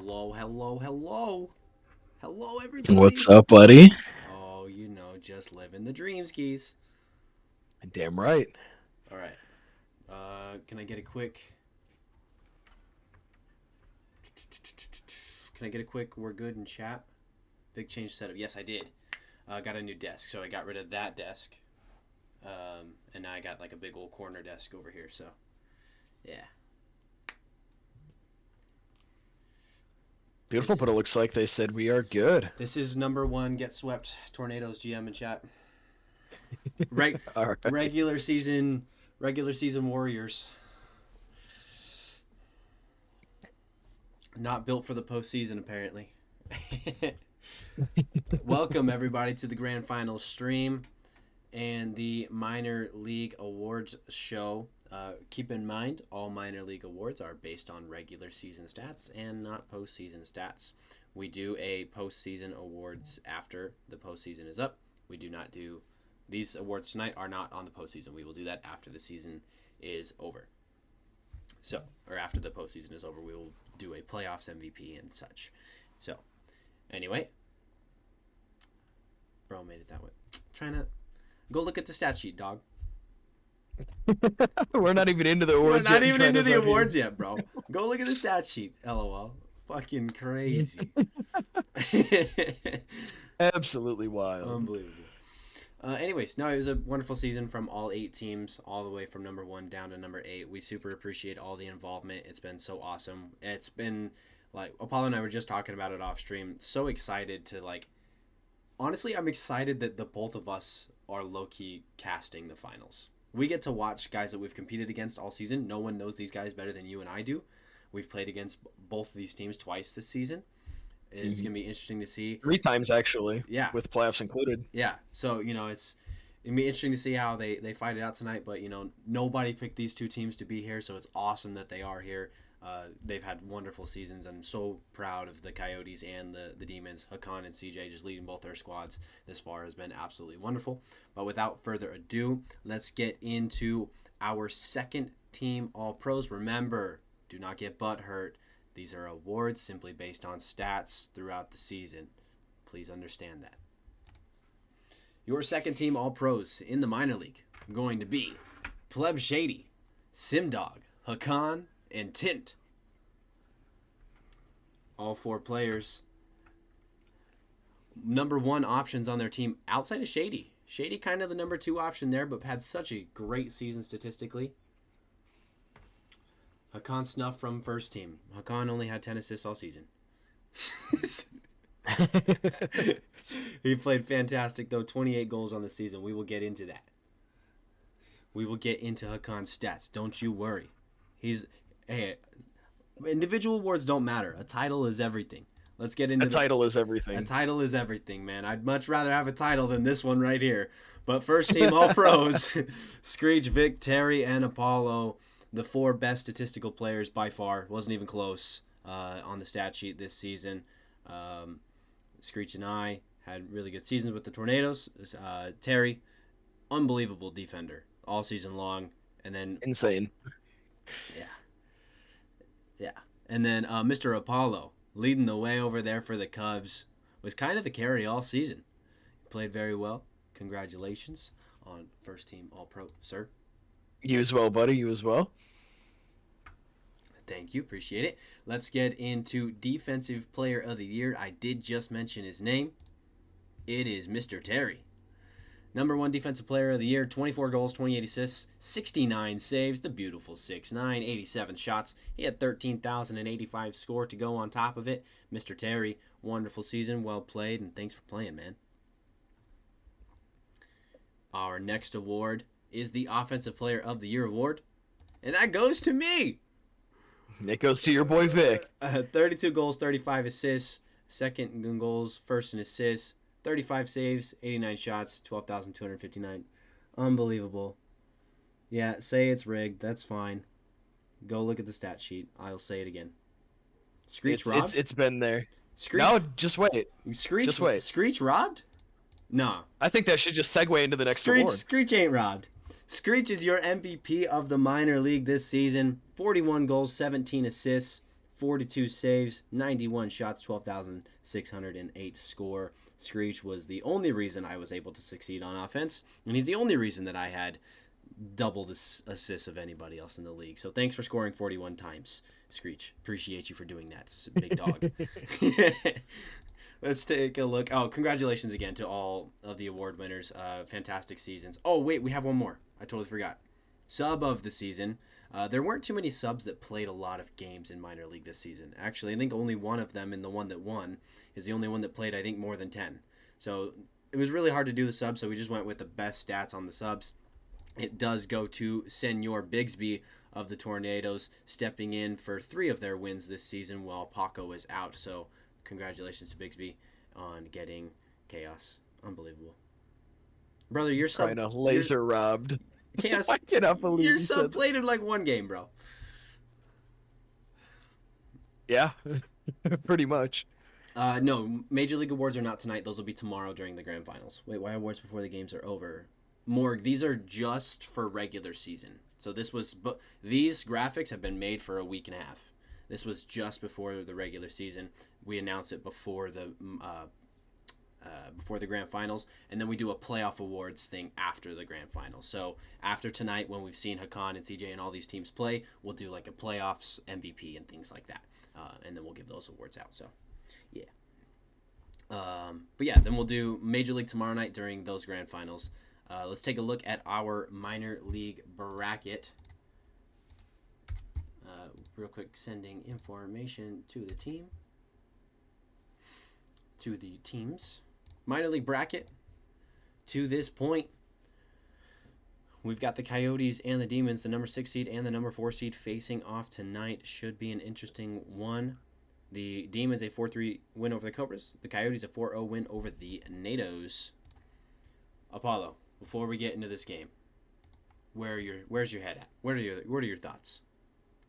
Hello, everybody. What's up, buddy? Oh, just living the dream skis. Damn right. All right. Can I get a quick? Can I get a quick? We're good in chat. Big change setup. Yes, I did. Got a new desk, so I got rid of that desk. And now I got like a big old corner desk over here. So, yeah. Beautiful, but it looks like they said we are good. This is number one. Get swept. Tornadoes GM in chat. All right. Regular season Warriors. Not built for the postseason, apparently. Welcome, everybody, to the Grand Finals stream and the Minor League Awards show. Keep in mind, all minor league awards are based on regular season stats and not postseason stats. We do a postseason awards after the postseason is up. We do not do these awards tonight are not on the postseason. We will do that after the season is over. So, or after the postseason is over, we will do a playoffs MVP and such. So, anyway, bro made it that way. Trying to go look at the stat sheet, dog. We're not even into the awards. We're not even into the awards yet, bro. Go look at the stat sheet. LOL. Fucking crazy. Absolutely wild. Unbelievable. Anyways, no, it was a wonderful season from all 8 teams, all the way from number 1 down to number 8. We super appreciate all the involvement. It's been so awesome. It's been, like, Apollo and I were just talking about it off stream. So excited to, like, honestly, I'm excited that the both of us are low-key casting the finals. We get to watch guys that we've competed against all season. No one knows these guys better than you and I do. We've played against both of these teams twice this season. It's going to be interesting to see. 3 times, actually. Yeah. With playoffs included. Yeah. So, it's going to be interesting to see how they fight it out tonight. But, nobody picked these 2 teams to be here. So it's awesome that they are here. They've had wonderful seasons. I'm so proud of the Coyotes and the Demons. Hakan and CJ just leading both their squads this far has been absolutely wonderful. But without further ado, let's get into our second team All-Pros. Remember, do not get butthurt. These are awards simply based on stats throughout the season. Please understand that. Your second team All-Pros in the minor league are going to be Pleb Shady, Simdog, Hakan, and Tint. All 4 players. Number 1 options on their team outside of Shady. Shady kind of the number 2 option there, but had such a great season statistically. Hakan snuff from first team. Hakan only had 10 assists all season. He played fantastic, though. 28 goals on the season. We will get into that. We will get into Hakan's stats. Don't you worry. Hey, individual awards don't matter. A title is everything. Let's get into A title is everything. A title is everything, man. I'd much rather have a title than this one right here. But first team All-Pros, Screech, Vic, Terry, and Apollo. The 4 best statistical players by far. Wasn't even close on the stat sheet this season. Screech and I had really good seasons with the Tornadoes. Terry, unbelievable defender all season long. And then Insane. Yeah. And then Mr. Apollo, leading the way over there for the Cubs, was kind of the carry all season. Played very well. Congratulations on first team All-Pro, sir. You as well, buddy. You as well. Thank you. Appreciate it. Let's get into Defensive Player of the Year. I did just mention his name. It is Mr. Terry. Number 1 Defensive Player of the Year, 24 goals, 28 assists, 69 saves, the beautiful 6'9", 87 shots. He had 13,085 score to go on top of it. Mr. Terry, wonderful season, well played, and thanks for playing, man. Our next award is the Offensive Player of the Year award, and that goes to me. It goes to your boy Vic. 32 goals, 35 assists, second in goals, first in assists, 35 saves, 89 shots, 12,259. Unbelievable. Yeah, say it's rigged. That's fine. Go look at the stat sheet. I'll say it again. Screech robbed? It's been there. Screech, No, just wait. Screech, just wait. Screech robbed? No. I think that should just segue into the next award. Screech ain't robbed. Screech is your MVP of the minor league this season. 41 goals, 17 assists, 42 saves, 91 shots, 12,608 score. Screech was the only reason I was able to succeed on offense, and he's the only reason that I had double the assists of anybody else in the league. So thanks for scoring 41 times, Screech. Appreciate you for doing that. It's a big dog. Let's take a look. Oh, congratulations again to all of the award winners. Fantastic seasons. Oh, wait, we have one more. I totally forgot. Sub of the season. There weren't too many subs that played a lot of games in minor league this season. Actually, I think only one of them, and the one that won, is the only one that played, I think, more than 10. So it was really hard to do the subs, so we just went with the best stats on the subs. It does go to Senor Bigsby of the Tornadoes, stepping in for 3 of their wins this season while Paco is out. So congratulations to Bigsby on getting Chaos. Unbelievable. Brother, your sub... Kind of laser robbed. Chaos, I cannot believe your you sub said that. played in like one game, bro. Yeah, pretty much. No, Major League Awards are not tonight. Those will be tomorrow during the Grand Finals. Wait, why awards before the games are over? Morg, these are just for regular season. So these graphics have been made for a week and a half. This was just before the regular season. We announced it before the Grand Finals, and then we do a playoff awards thing after the Grand Finals. So after tonight, when we've seen Hakan and CJ and all these teams play, we'll do like a playoffs MVP and things like that, and then we'll give those awards out. So yeah. But yeah, then we'll do Major League tomorrow night during those Grand Finals. Let's take a look at our minor league bracket. Real quick, sending information to the teams. Minor league bracket. To this point, we've got the Coyotes and the Demons, the number 6 seed and the number 4 seed, facing off tonight. Should be an interesting one. The Demons a 4-3 win over the Cobras. The Coyotes a 4-0 win over the NATOs. Apollo, before we get into this game, where's your head at? What are your thoughts?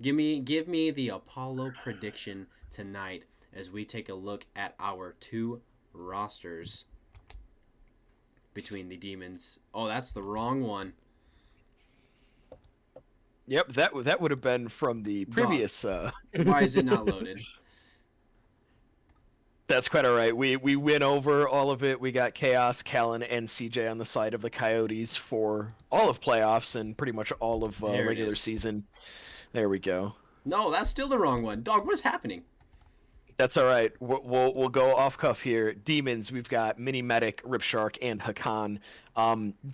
Give me the Apollo prediction tonight as we take a look at our 2 rosters between the Demons. Oh, that's the wrong one. Yep, that would have been from the previous. Why is it not loaded? That's quite all right. We went over all of it. We got Chaos, Callan, and CJ on the side of the Coyotes for all of playoffs and pretty much all of regular season. There we go. No, that's still the wrong one. Dog, what is happening? That's all right. We'll go off cuff here. Demons, we've got Mini Medic, Ripshark, and Hakan.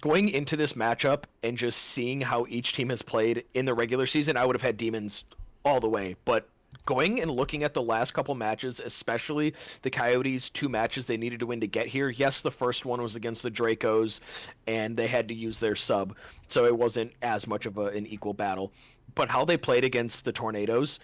Going into this matchup and just seeing how each team has played in the regular season, I would have had Demons all the way. But going and looking at the last couple matches, especially the Coyotes' 2 matches they needed to win to get here. Yes, the first one was against the Dracos, and they had to use their sub, so it wasn't as much of an equal battle. But how they played against the Tornadoes,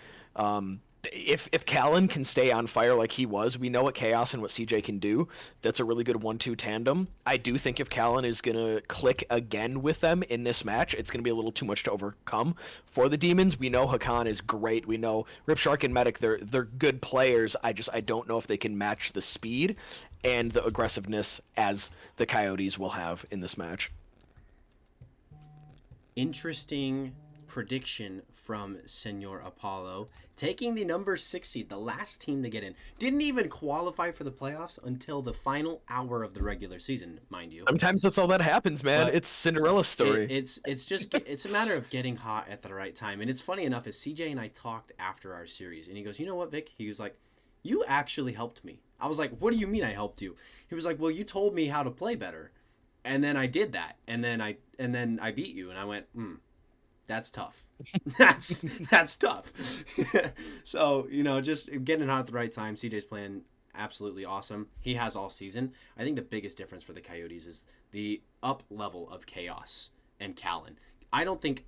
if Callan can stay on fire like he was, we know what Chaos and what CJ can do. That's a really good 1-2 tandem. I do think if Callan is going to click again with them in this match, it's going to be a little too much to overcome for the Demons. We know Hakan is great. We know Ripshark and Medic, they're good players. I don't know if they can match the speed and the aggressiveness as the Coyotes will have in this match. Interesting prediction from Senor Apollo, taking the number 6 seed, the last team to get in. Didn't even qualify for the playoffs until the final hour of the regular season, mind you. Sometimes that's all that happens, man. But it's Cinderella's story. It's a matter of getting hot at the right time. And it's funny enough, as CJ and I talked after our series, and he goes, "You know what, Vic?" He was like, "You actually helped me." I was like, "What do you mean I helped you?" He was like, "Well, you told me how to play better, and then I did that, and then I beat you." And I went, that's tough. That's tough. So, just getting hot at the right time. CJ's playing absolutely awesome. He has all season. I think the biggest difference for the Coyotes is the up level of Chaos and Callan. I don't think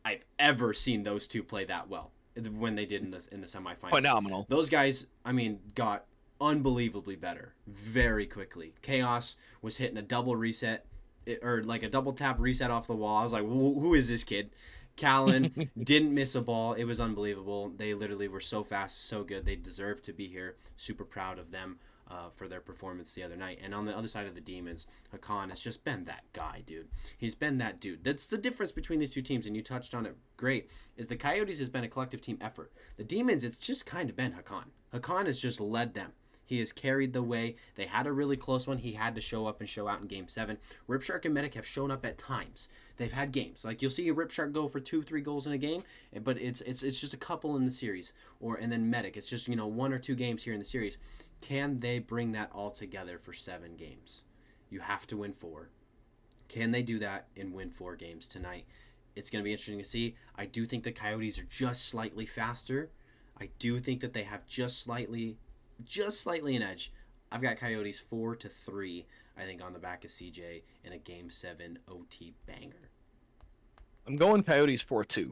I've ever seen those two play that well when they did in the semifinals. Phenomenal. Those guys, got unbelievably better very quickly. Chaos was hitting a double reset, or like a double tap reset off the wall. I was like, who is this kid? Callan didn't miss a ball. It was unbelievable. They literally were so fast, so good. They deserve to be here. Super proud of them. for their performance the other night. And on the other side of the Demons, Hakan has just been that guy, dude. He's been that dude. That's the difference between these two teams, and you touched on it great, is the Coyotes has been a collective team effort. The Demons, it's just kind of been Hakan. Hakan has just led them. He has carried the way. They had a really close one. He had to show up and show out in Game 7. Ripshark and Medic have shown up at times. They've had games. Like, you'll see a Ripshark go for 2-3 goals in a game, but it's just a couple in the series. And then Medic, it's just, 1 or 2 games here in the series. Can they bring that all together for 7 games? You have to win 4. Can they do that and win 4 games tonight? It's going to be interesting to see. I do think the Coyotes are just slightly faster. I do think that they have just slightly an edge. I've got Coyotes 4-3, I think, on the back of CJ in a Game 7 OT banger. I'm going Coyotes 4-2.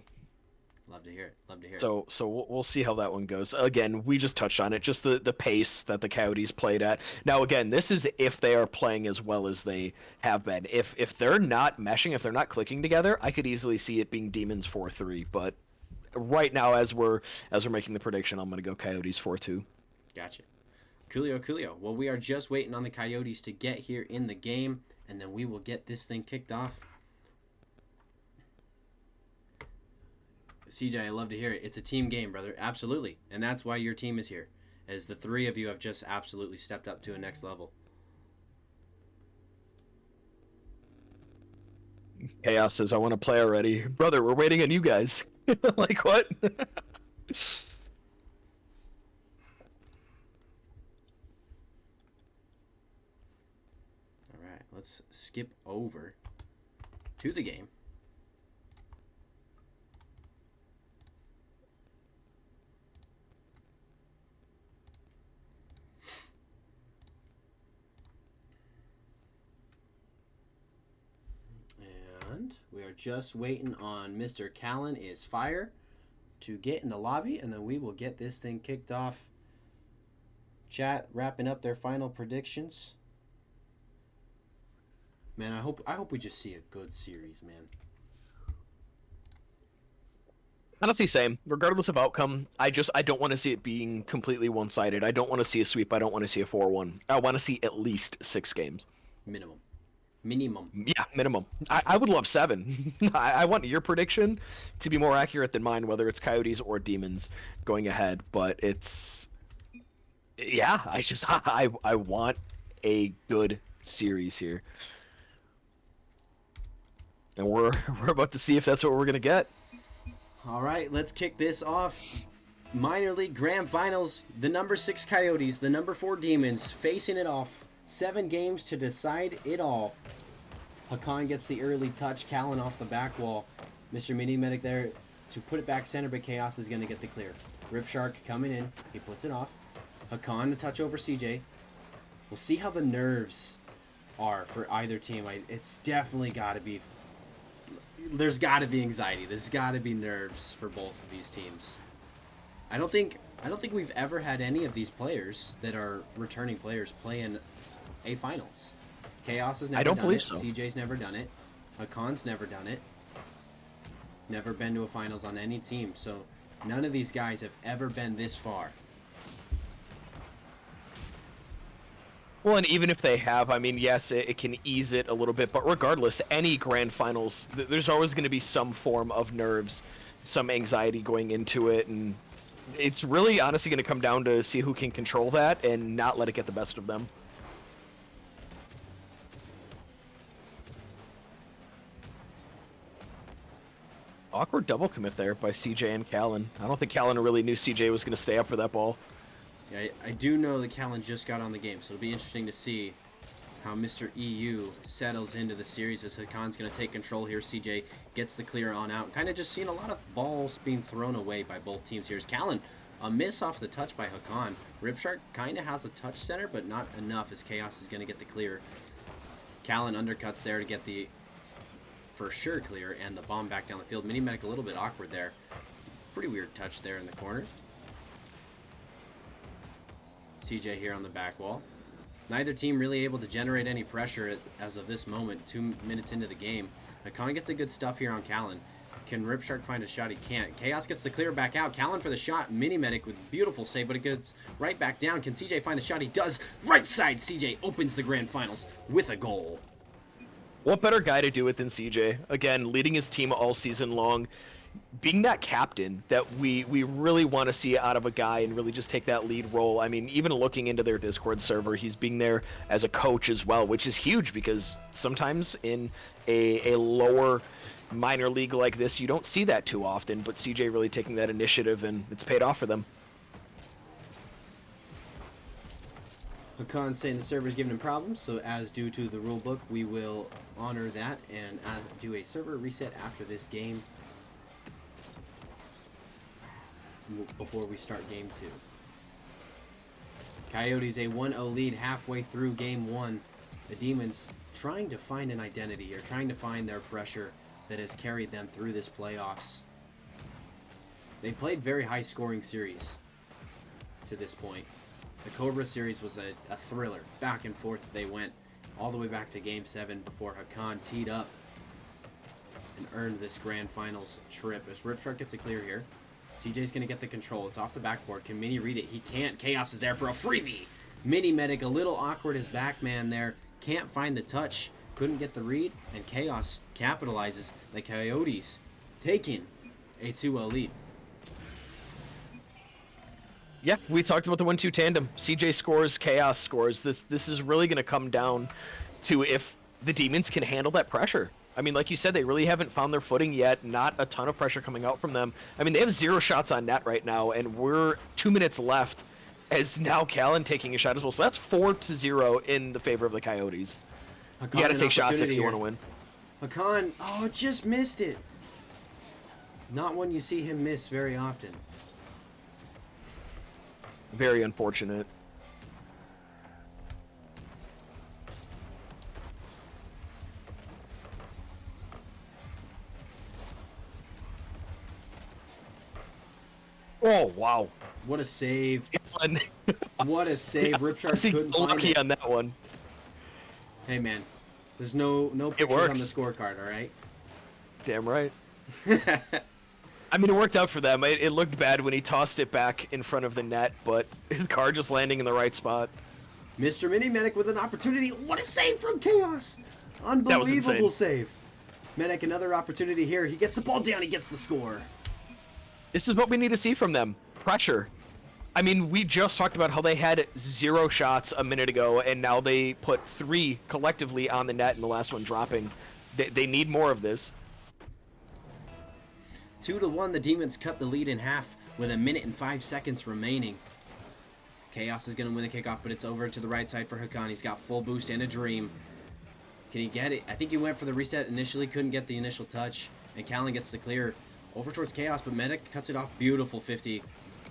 Love to hear it. So we'll see how that one goes. Again, we just touched on it, just the pace that the Coyotes played at. Now, again, this is if they are playing as well as they have been. If they're not meshing, if they're not clicking together, I could easily see it being Demons 4-3. But right now, as we're making the prediction, I'm going to go Coyotes 4-2. Gotcha. Coolio. Well, we are just waiting on the Coyotes to get here in the game, and then we will get this thing kicked off. CJ, I love to hear it. It's a team game, brother. Absolutely. And that's why your team is here, as the 3 of you have just absolutely stepped up to a next level. Chaos says, I want to play already. Brother, we're waiting on you guys. Like, what? All right, let's skip over to the game. And we are just waiting on Mr. Callan is fire to get in the lobby, and then we will get this thing kicked off. Chat wrapping up their final predictions. Man, I hope we just see a good series, man. Honestly, same. Regardless of outcome, I don't want to see it being completely one-sided. I don't want to see a sweep. I don't want to see a 4-1. I want to see at least 6 games. Minimum. Yeah, minimum. I would love 7. I want your prediction to be more accurate than mine, whether it's Coyotes or Demons going ahead. But it's, yeah, I want a good series here, and we're about to see if that's what we're gonna get. All right, let's kick this off. Minor League Grand Finals. The number 6 Coyotes, the number 4 Demons facing it off. 7 games to decide it all. Hakan gets the early touch. Callan off the back wall. Mr. Mini Medic there to put it back center, but Chaos is going to get the clear. Ripshark coming in. He puts it off. Hakan to touch over CJ. We'll see how the nerves are for either team. It's definitely got to be... There's got to be anxiety. There's got to be nerves for both of these teams. I don't think we've ever had any of these players that are returning players playing a finals. Chaos has never done it. I don't believe so. CJ's never done it. Hakan's never done it. Never been to a finals on any team. So none of these guys have ever been this far. Well, and even if they have, I mean, yes, it can ease it a little bit, but regardless, any grand finals, there's always going to be some form of nerves, some anxiety going into it, and it's really honestly going to come down to see who can control that and not let it get the best of them. Awkward double commit there by CJ and Callan. I don't think Callan really knew CJ was going to stay up for that ball. Yeah, I do know that Callan just got on the game, so it'll be interesting to see how Mr. EU settles into the series as Hakan's going to take control here. CJ gets the clear on out. Kind of just seeing a lot of balls being thrown away by both teams here. As Callan, a miss off the touch by Hakan. Ripshark kind of has a touch center, but not enough as Chaos is going to get the clear. Callan undercuts there to get the for sure clear, and the bomb back down the field. Mini Medic a little bit awkward there. Pretty weird touch there in the corner. CJ here on the back wall. Neither team really able to generate any pressure as of this moment, 2 minutes into the game. Hakan gets a good stuff here on Callan. Can Ripshark find a shot? He can't. Chaos gets the clear back out. Callan for the shot. Mini Medic with beautiful save, but it gets right back down. Can CJ find the shot? He does. Right side, CJ opens the grand finals with a goal. What better guy to do it than CJ? Again, leading his team all season long, being that captain that we really want to see out of a guy and really just take that lead role. I mean, even looking into their Discord server, he's being there as a coach as well, which is huge because sometimes in a lower minor league like this, you don't see that too often, but CJ really taking that initiative, and it's paid off for them. Hakan saying the server's giving him problems, so as due to the rule book, we will honor that and do a server reset after this game before we start game 2. Coyotes a 1-0 lead halfway through game 1. The Demons trying to find an identity or trying to find their pressure that has carried them through this playoffs. They played very high scoring series to this point. The Cobra series was a thriller. Back and forth they went all the way back to game 7 before Hakan teed up and earned this grand finals trip. As Ripshark gets a clear here, CJ's going to get the control. It's off the backboard. Can Mini read it? He can't. Chaos is there for a freebie. Mini Medic a little awkward as back man there. Can't find the touch. Couldn't get the read. And Chaos capitalizes. The Coyotes taking a 2-0 lead. Yeah, we talked about the 1-2 tandem. CJ scores, Chaos scores. This is really going to come down to if the Demons can handle that pressure. I mean, like you said, they really haven't found their footing yet. Not a ton of pressure coming out from them. I mean, they have 0 shots on net right now, and we're 2 minutes left as now Callan taking a shot as well. So that's 4-0 in the favor of the Coyotes. Hakan, you got to take shots if you want to win. Hakan, oh, just missed it. Not one you see him miss very often. Very unfortunate. Oh, wow. What a save. What a save. Ripshark couldn't find lucky it. on that one. Hey, man. There's no pictures on the scorecard, all right? Damn right. I mean, it worked out for them. It looked bad when he tossed it back in front of the net, but his car just landing in the right spot. Mr. Mini Medic with an opportunity. What a save from Chaos. Unbelievable save. Medic, another opportunity here. He gets the ball down. He gets the score. This is what we need to see from them. Pressure. I mean, we just talked about how they had 0 shots a minute ago, and now they put 3 collectively on the net, and the last one dropping. They need more of this. 2-1, the Demons cut the lead in half with 1 minute and 5 seconds remaining. Chaos is going to win the kickoff, but it's over to the right side for Hakan. He's got full boost and a dream. Can he get it? I think he went for the reset initially, couldn't get the initial touch, and Callan gets the clear over towards Chaos, but Medic cuts it off. Beautiful 50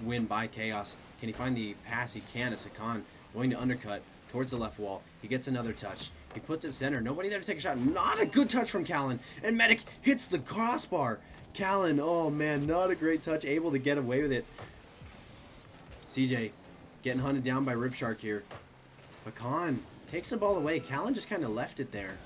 win by Chaos. Can he find the pass? He can as Hakan going to undercut towards the left wall. He gets another touch. He puts it center. Nobody there to take a shot. Not a good touch from Callan, and Medic hits the crossbar. Callan, oh man, not a great touch, able to get away with it. CJ getting hunted down by Ripshark here. Hakan takes the ball away. Callan just kind of left it there.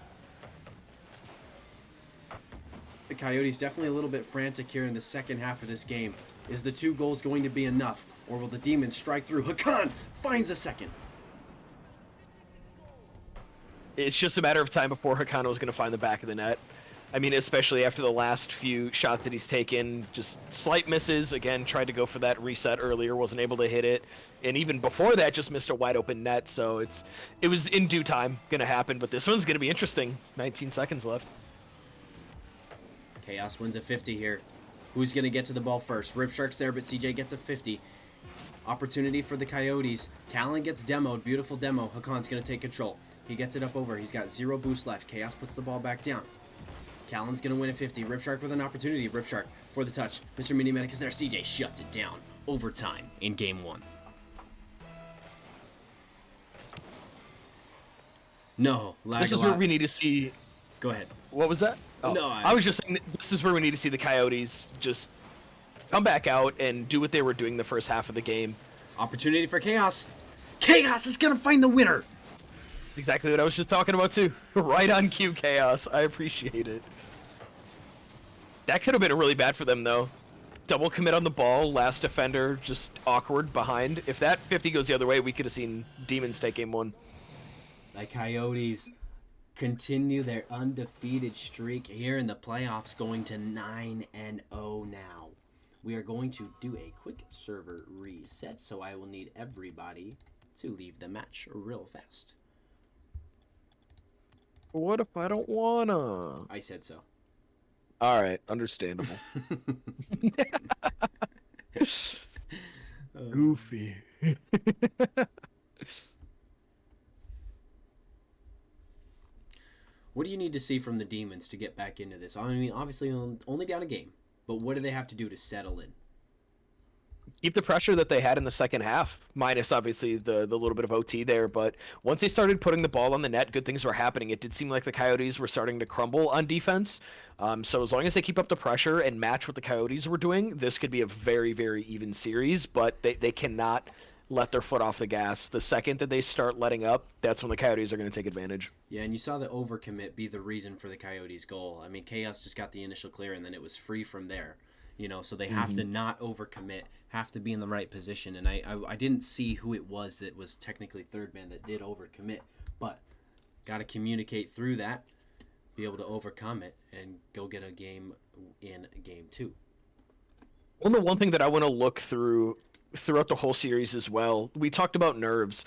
The Coyotes definitely a little bit frantic here in the second half of this game. Is the 2 goals going to be enough, or will the Demons strike through? Hakan finds a second. It's just a matter of time before Hakan was going to find the back of the net. I mean, especially after the last few shots that he's taken, just slight misses. Again, tried to go for that reset earlier, wasn't able to hit it. And even before that, just missed a wide open net. So it was in due time going to happen, but this one's going to be interesting. 19 seconds left. Chaos wins a 50 here. Who's going to get to the ball first? Ripshark's there, but CJ gets a 50. Opportunity for the Coyotes. Callan gets demoed. Beautiful demo. Hakan's going to take control. He gets it up over. He's got 0 boost left. Chaos puts the ball back down. Callan's going to win a 50. Ripshark with an opportunity. Ripshark for the touch. Mr. Mini Medic is there. CJ shuts it down. Overtime in game 1. No. This is where we need to see... Go ahead. What was that? Oh, no, I was just saying this is where we need to see the Coyotes just come back out and do what they were doing the first half of the game. Opportunity for Chaos. Chaos is going to find the winner. Exactly what I was just talking about too. Right on cue, Chaos. I appreciate it. That could have been really bad for them, though. Double commit on the ball, last defender just awkward behind. If that 50 goes the other way, we could have seen Demons take game 1. The Coyotes continue their undefeated streak here in the playoffs, going to 9-0 now. We are going to do a quick server reset, so I will need everybody to leave the match real fast. What if I don't wanna? I said so. All right, understandable. Goofy. What do you need to see from the Demons to get back into this? I mean, obviously only down a game, but what do they have to do to settle in? Keep the pressure that they had in the second half, minus obviously the little bit of OT there. But once they started putting the ball on the net, good things were happening. It did seem like the Coyotes were starting to crumble on defense. So as long as they keep up the pressure and match what the Coyotes were doing, this could be a very, very even series. But they cannot let their foot off the gas. The second that they start letting up, that's when the Coyotes are going to take advantage. Yeah, and you saw the overcommit be the reason for the Coyotes' goal. I mean, Chaos just got the initial clear, and then it was free from there. So they have to not overcommit, have to be in the right position. And I didn't see who it was that was technically third man that did overcommit, but got to communicate through that, be able to overcome it, and go get a game in game 2. Well, the one thing that I want to look throughout the whole series as well, we talked about nerves.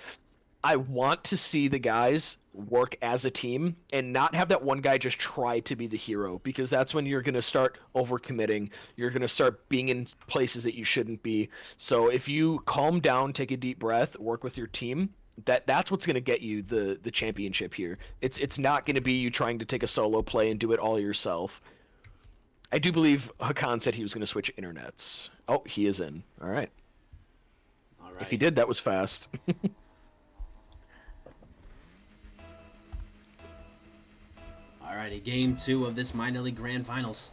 I want to see the guys work as a team and not have that one guy just try to be the hero, because that's when you're going to start overcommitting. You're going to start being in places that you shouldn't be. So if you calm down, take a deep breath, work with your team, that's what's going to get you the championship here. It's not going to be you trying to take a solo play and do it all yourself. I do believe Hakan said he was going to switch internets. Oh, he is in. All right. If he did, that was fast. Alrighty, game 2 of this minor league grand finals.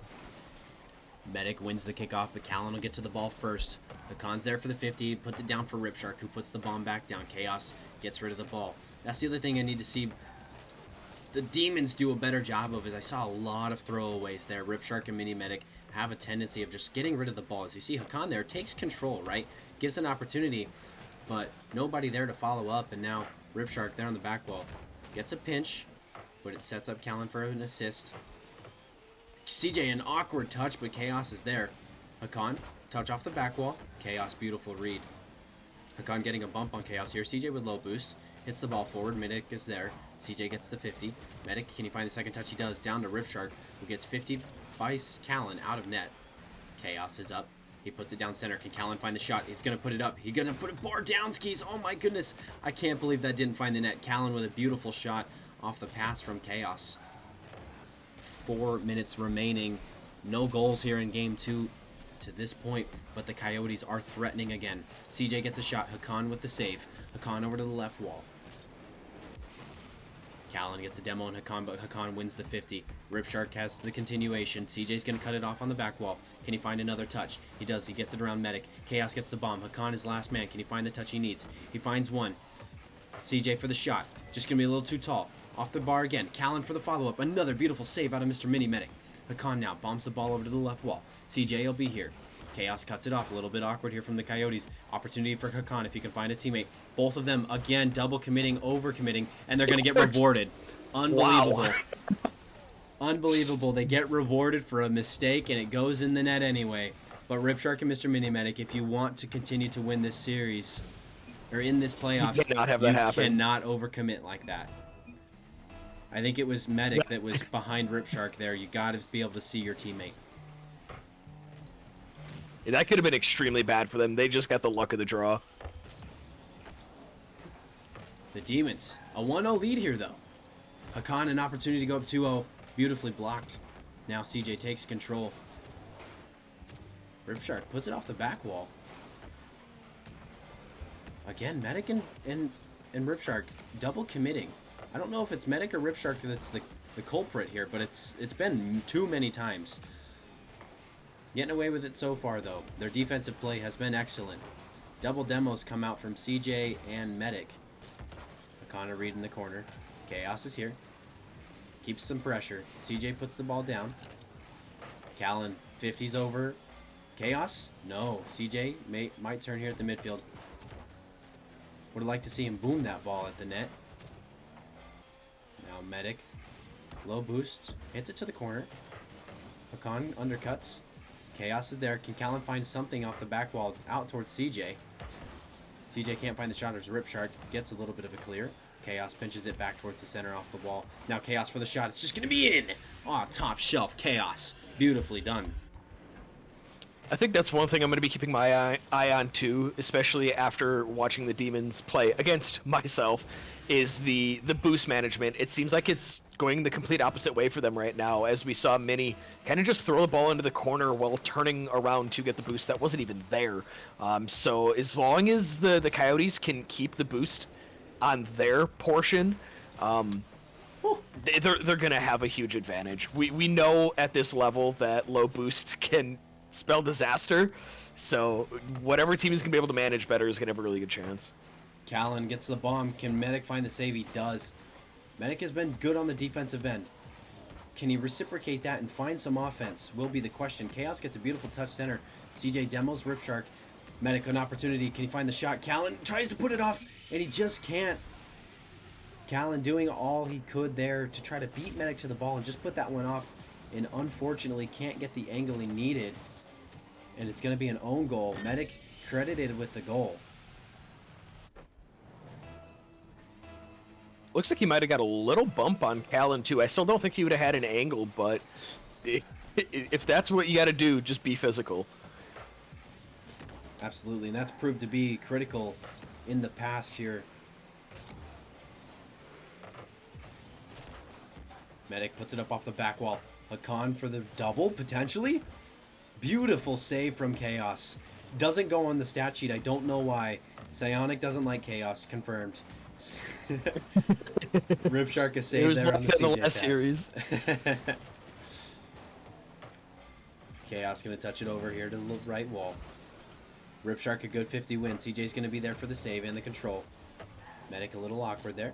Medic wins the kickoff, but Callan will get to the ball first. Hakan's there for the 50, puts it down for Ripshark, who puts the bomb back down. Chaos gets rid of the ball. That's the other thing I need to see the Demons do a better job of, is I saw a lot of throwaways there. Ripshark and Mini Medic have a tendency of just getting rid of the ball. As you see, Hakan there takes control, right? Gives an opportunity, but nobody there to follow up, and now Ripshark there on the back wall gets a pinch, but it sets up Callan for an assist. CJ, an awkward touch, but Chaos is there. Hakan, touch off the back wall. Chaos, beautiful read. Hakan getting a bump on Chaos here. CJ with low boost. Hits the ball forward. Medic is there. CJ gets the 50. Medic, can he find the second touch? He does. Down to Ripshark, who gets 50 by Callan out of net. Chaos is up. He puts it down center. Can Callan find the shot? He's going to put it up. He's going to put it bar down, skis. Oh my goodness. I can't believe that didn't find the net. Callan with a beautiful shot off the pass from Chaos. 4 minutes remaining. No goals here in game 2 to this point, but the Coyotes are threatening again. CJ gets a shot. Hakan with the save. Hakan over to the left wall. Callan gets a demo on Hakan, but Hakan wins the 50. Ripshark has the continuation. CJ's going to cut it off on the back wall. Can he find another touch? He does. He gets it around Medic. Chaos gets the bomb. Hakan is last man. Can he find the touch he needs? He finds one. CJ for the shot. Just going to be a little too tall. Off the bar again. Callan for the follow-up. Another beautiful save out of Mr. Mini Medic. Hakan now bombs the ball over to the left wall. CJ will be here. Chaos cuts it off. A little bit awkward here from the Coyotes. Opportunity for Hakan if he can find a teammate. Both of them, again, double committing, over committing, and they're going to get rewarded. Unbelievable. Wow. Unbelievable. They get rewarded for a mistake, and it goes in the net anyway. But Ripshark and Mr. Mini Medic, if you want to continue to win this series, or in this playoffs, you cannot overcommit like that. I think it was Medic that was behind Ripshark there. You got to be able to see your teammate. Yeah, that could have been extremely bad for them. They just got the luck of the draw. The Demons, a 1-0 lead here, though. Hakan, an opportunity to go up 2-0. Beautifully blocked. Now CJ takes control. Ripshark puts it off the back wall. Again, Medic and Ripshark double committing. I don't know if it's Medic or Ripshark that's the culprit here, but it's been too many times. Getting away with it so far, though. Their defensive play has been excellent. Double demos come out from CJ and Medic. Hakan read in the corner. Chaos is here. Keeps some pressure. CJ puts the ball down. Callan, 50's over. Chaos? No. CJ might turn here at the midfield. Would like to see him boom that ball at the net. Now Medic. Low boost. Hits it to the corner. Hakan undercuts. Chaos is there. Can Callan find something off the back wall out towards CJ? CJ can't find the shot as Ripshark gets a little bit of a clear. Chaos pinches it back towards the center off the wall. Now Chaos for the shot. It's just going to be in. Aw, top shelf. Chaos. Beautifully done. I think that's one thing I'm going to be keeping my eye on too, especially after watching the Demons play against myself, is the boost management. It seems like it's going the complete opposite way for them right now, as we saw Mini kind of just throw the ball into the corner while turning around to get the boost that wasn't even there. So as long as the Coyotes can keep the boost on their portion, they're going to have a huge advantage. We know at this level that low boost can spell disaster, so whatever team is going to be able to manage better is going to have a really good chance. Callan gets the bomb. Can Medic find the save? He does. Medic has been good on the defensive end. Can he reciprocate that and find some offense? Will be the question. Chaos gets a beautiful touch center. CJ demos Ripshark. Medic an opportunity. Can he find the shot? Callan tries to put it off, and he just can't. Callan doing all he could there to try to beat Medic to the ball and just put that one off, and unfortunately can't get the angle he needed. And it's going to be an own goal. Medic credited with the goal. Looks like he might have got a little bump on Callan too. I still don't think he would have had an angle, but if that's what you got to do, just be physical. Absolutely, and that's proved to be critical in the past here. Medic puts it up off the back wall. Hakan for the double, potentially. Beautiful save from Chaos. Doesn't go on the stat sheet. I don't know why. Psionic doesn't like Chaos. Confirmed. Ripshark is saved there on the CJ last series. Chaos going to touch it over here to the right wall. Ripshark a good 50 win. CJ's going to be there for the save and the control. Medic a little awkward there.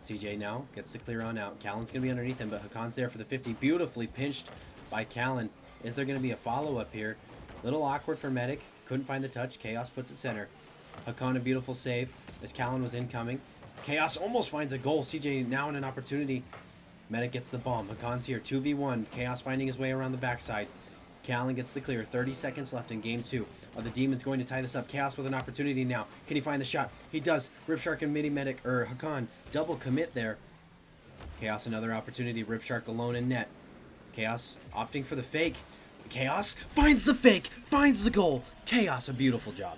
CJ now gets the clear on out. Callan's going to be underneath him, but Hakan's there for the 50. Beautifully pinched by Callan. Is there going to be a follow-up here? Little awkward for Medic. Couldn't find the touch. Chaos puts it center. Hakan a beautiful save as Callan was incoming. Chaos almost finds a goal. CJ now in an opportunity. Medic gets the bomb. Hakan's here. 2v1. Chaos finding his way around the backside. Callan gets the clear. 30 seconds left in game 2. Are the Demons going to tie this up? Chaos with an opportunity now. Can he find the shot? He does. Ripshark and Medic, or Hakan, double commit there. Chaos another opportunity. Ripshark alone in net. Chaos opting for the fake. Chaos finds the fake. Finds the goal. Chaos, a beautiful job.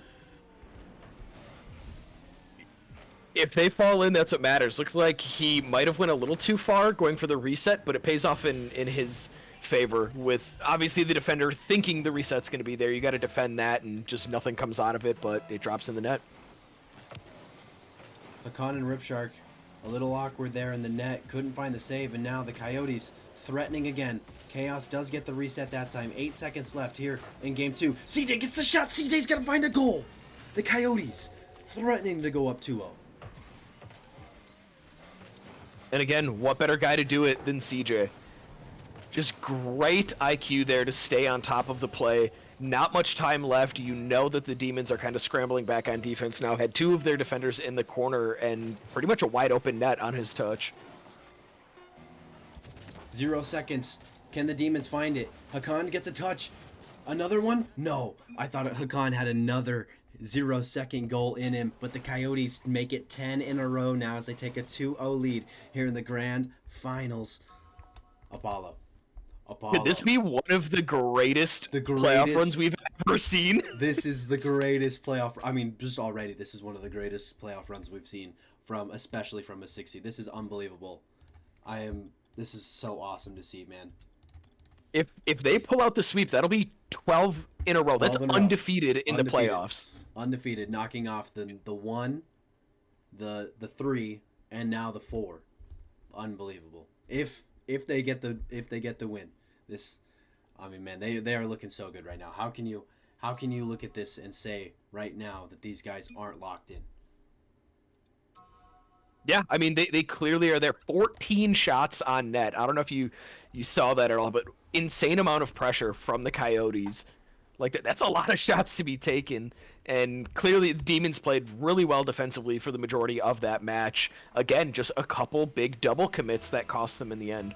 If they fall in, that's what matters. Looks like he might have went a little too far going for the reset, but it pays off in his favor with obviously the defender thinking the reset's going to be there. You got to defend that, and just nothing comes out of it, but it drops in the net. Hakan and Ripshark a little awkward there in the net. Couldn't find the save, and now the Coyotes threatening again. Chaos does get the reset that time. 8 seconds left here in game 2. CJ gets the shot. CJ's got to find a goal. The Coyotes threatening to go up 2-0. And again, what better guy to do it than CJ? Just great IQ there to stay on top of the play. Not much time left. You know that the Demons are kind of scrambling back on defense now. Had 2 of their defenders in the corner and pretty much a wide open net on his touch. 0 seconds. Can the Demons find it? Hakan gets a touch. Another one? No. I thought Hakan had another 0-second goal in him, but the Coyotes make it 10 in a row now as they take a 2-0 lead here in the grand finals. Apollo. Could this be one of the greatest playoff runs we've ever seen? This is the greatest playoff. I mean, just already, this is one of the greatest playoff runs we've seen especially from a 60. This is unbelievable. This is so awesome to see, man. If they pull out the sweep, that'll be 12 in a row. That's undefeated in the playoffs. Undefeated, knocking off the 1, the 3, and now the 4. Unbelievable. If they get the win, man, they are looking so good right now. How can you look at this and say right now that these guys aren't locked in? Yeah, I mean they clearly are there. 14 shots on net. I don't know if you saw that at all, but insane amount of pressure from the Coyotes. Like that's a lot of shots to be taken. And clearly the Demons played really well defensively for the majority of that match. Again, just a couple big double commits that cost them in the end.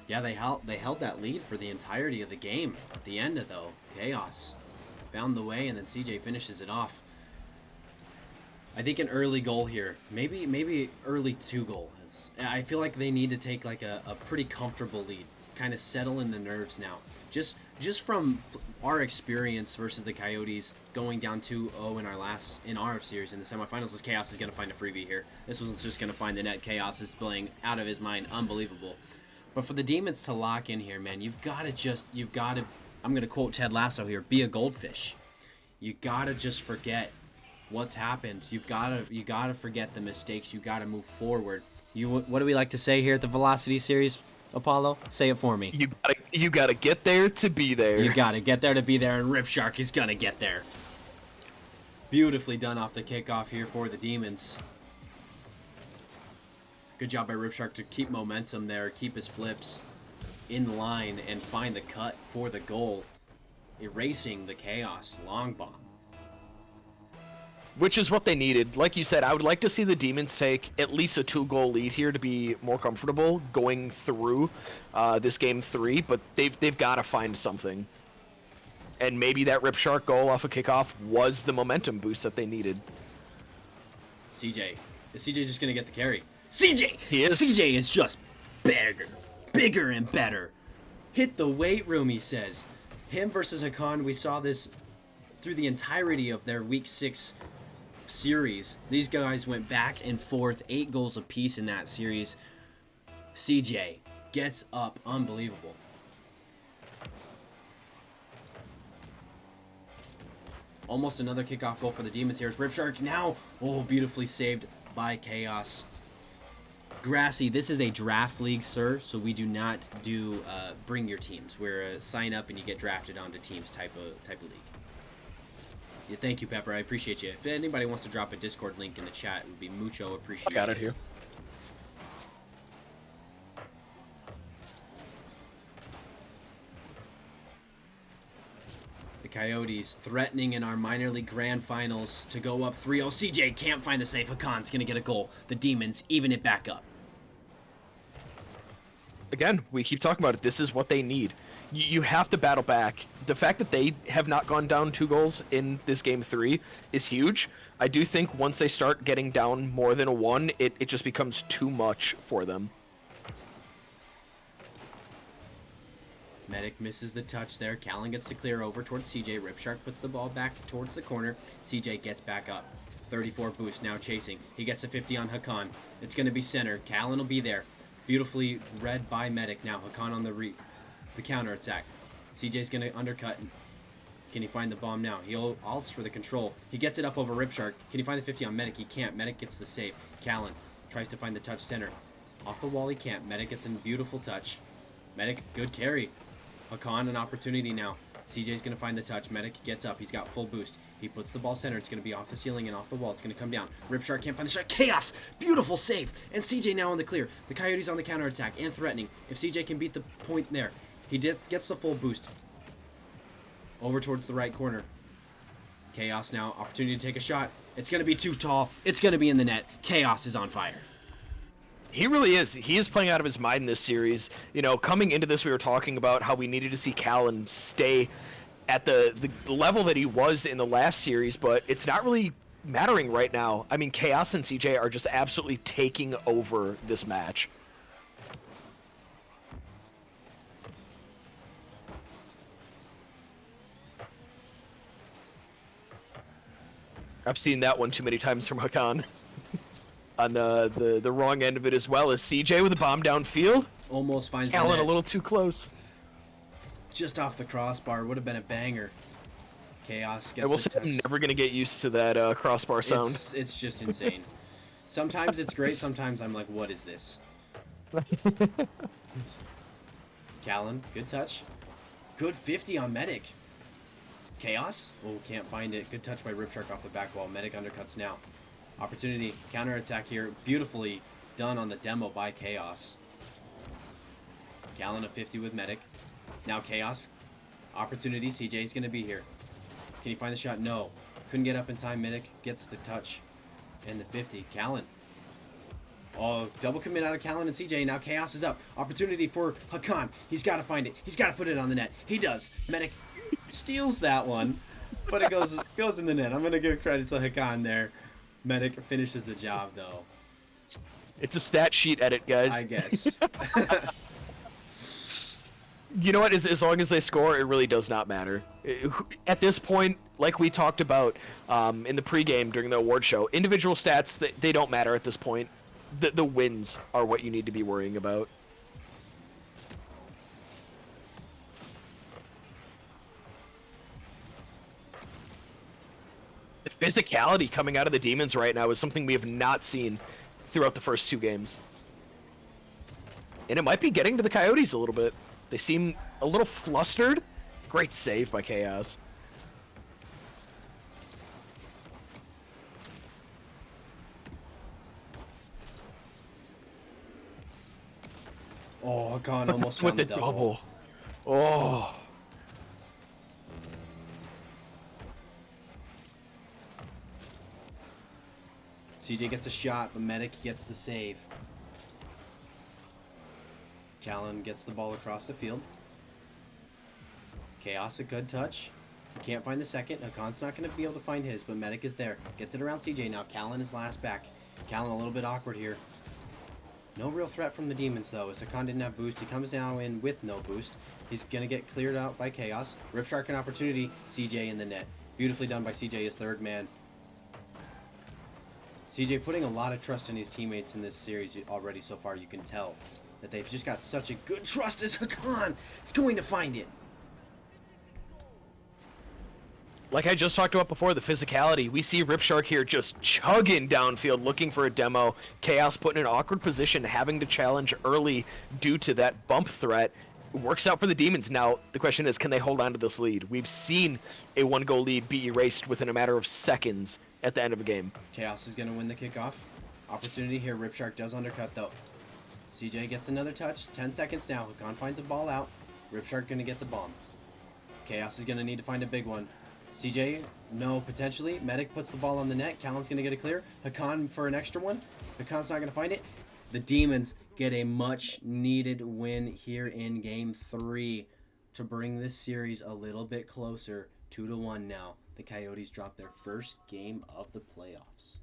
Yeah, they held that lead for the entirety of the game. At the end, though, Chaos found the way, and then CJ finishes it off. I think an early goal here, maybe early 2 goal. I feel like they need to take like a pretty comfortable lead, kind of settle in the nerves now. Just from our experience versus the Coyotes going down 2-0 in our series in the semifinals, this Chaos is going to find a freebie here. This one's just going to find the net. Chaos is playing out of his mind, unbelievable. But for the Demons to lock in here, man, you've got to, I'm going to quote Ted Lasso here, be a goldfish. You got to just forget what's happened. You got to forget the mistakes. You got to move forward. What do we like to say here at the Velocity series, Apollo? Say it for me. You gotta get there to be there. You got to get there to be there, and Ripshark is going to get there. Beautifully done off the kickoff here for the Demons. Good job by Ripshark to keep momentum there, keep his flips in line, and find the cut for the goal, erasing the Chaos long bomb. Which is what they needed. Like you said, I would like to see the Demons take at least a 2-goal lead here to be more comfortable going through this game 3, but they've got to find something. And maybe that Ripshark goal off a kickoff was the momentum boost that they needed. CJ. Is CJ just going to get the carry? CJ! He is. CJ is just bigger and better. Hit the weight room, he says. Him versus Hakan, we saw this through the entirety of their Week 6 series. These guys went back and forth, 8 goals apiece in that series. CJ gets up, unbelievable. Almost another kickoff goal for the Demons here. Ripshark now, beautifully saved by Chaos. Grassy, this is a draft league, sir, so we do not do bring your teams. We're a sign up and you get drafted onto teams type of league. Yeah, thank you, Pepper. I appreciate you. If anybody wants to drop a Discord link in the chat, it would be mucho appreciated. I got it here. The Coyotes threatening in our minor league grand finals to go up 3-0. CJ can't find the save. Hakan's going to get a goal. The Demons even it back up. Again, we keep talking about it. This is what they need. You have to battle back. The fact that they have not gone down 2 goals in this game 3 is huge. I do think once they start getting down more than a 1, it just becomes too much for them. Medic misses the touch there. Callan gets the clear over towards CJ. Ripshark puts the ball back towards the corner. CJ gets back up. 34 boost, now chasing. He gets a 50 on Hakan. It's going to be center. Callan will be there. Beautifully read by Medic now. Hakan on the counter attack. CJ's going to undercut. Can he find the bomb now? He ults for the control. He gets it up over Ripshark. Can he find the 50 on Medic? He can't. Medic gets the save. Callan tries to find the touch center. Off the wall he can't. Medic gets a beautiful touch. Medic, good carry. Hakan, an opportunity now. CJ's going to find the touch. Medic gets up. He's got full boost. He puts the ball center. It's going to be off the ceiling and off the wall. It's going to come down. Ripshark can't find the shot. Chaos! Beautiful save. And CJ now on the clear. The Coyotes on the counterattack and threatening. If CJ can beat the point there. He gets the full boost. Over towards the right corner. Chaos now. Opportunity to take a shot. It's going to be too tall. It's going to be in the net. Chaos is on fire. He really is. He is playing out of his mind in this series. You know, coming into this, we were talking about how we needed to see Callan stay at the level that he was in the last series, but it's not really mattering right now. I mean, Chaos and CJ are just absolutely taking over this match. I've seen that one too many times from Hakan. On the wrong end of it as well as CJ with a bomb downfield. Almost finds Callan a little too close. Just off the crossbar. Would have been a banger. Chaos gets I will say I'm never going to get used to that crossbar sound. It's just insane. Sometimes it's great. Sometimes I'm like, what is this? Callan, good touch. Good 50 on Medic. Chaos? Oh, can't find it. Good touch by Ripshark off the back wall. Medic undercuts now. Opportunity, counterattack here. Beautifully done on the demo by Chaos. Callan a 50 with Medic. Now Chaos. Opportunity, CJ's going to be here. Can he find the shot? No. Couldn't get up in time. Medic gets the touch. And the 50. Callan. Oh, double commit out of Callan and CJ. Now Chaos is up. Opportunity for Hakan. He's got to find it. He's got to put it on the net. He does. Medic steals that one. But it goes in the net. I'm going to give credit to Hakan there. Medic finishes the job, though. It's a stat sheet edit, guys. I guess. You know what? As long as they score, it really does not matter. At this point, like we talked about in the pregame during the award show, individual stats, they don't matter at this point. The wins are what you need to be worrying about. The physicality coming out of the Demons right now is something we have not seen throughout the first 2 games. And it might be getting to the Coyotes a little bit. They seem a little flustered. Great save by Chaos. Oh, Hakan almost with found the the double. Oh. CJ gets a shot, but Medic gets the save. Callan gets the ball across the field. Chaos, a good touch. He can't find the second. Hakan's not going to be able to find his, but Medic is there. Gets it around CJ now. Callan is last back. Callan a little bit awkward here. No real threat from the Demons, though, as Hakan didn't have boost. He comes down in with no boost. He's going to get cleared out by Chaos. Ripshark an opportunity. CJ in the net. Beautifully done by CJ, his third man. CJ putting a lot of trust in his teammates in this series already so far. You can tell that they've just got such a good trust as Hakan is going to find it. Like I just talked about before, the physicality. We see Ripshark here just chugging downfield, looking for a demo. Chaos put in an awkward position, having to challenge early due to that bump threat. Works out for the Demons. Now, the question is, can they hold on to this lead? We've seen a 1-goal lead be erased within a matter of seconds at the end of a game. Chaos is going to win the kickoff. Opportunity here. Ripshark does undercut, though. CJ gets another touch. 10 seconds now. Hakan finds a ball out. Ripshark going to get the bomb. Chaos is going to need to find a big one. CJ, no, potentially. Medic puts the ball on the net. Callan's going to get it clear. Hakan for an extra one. Hakan's not going to find it. The Demons get a much-needed win here in Game 3 to bring this series a little bit closer. 2-1 now. The Coyotes drop their first game of the playoffs.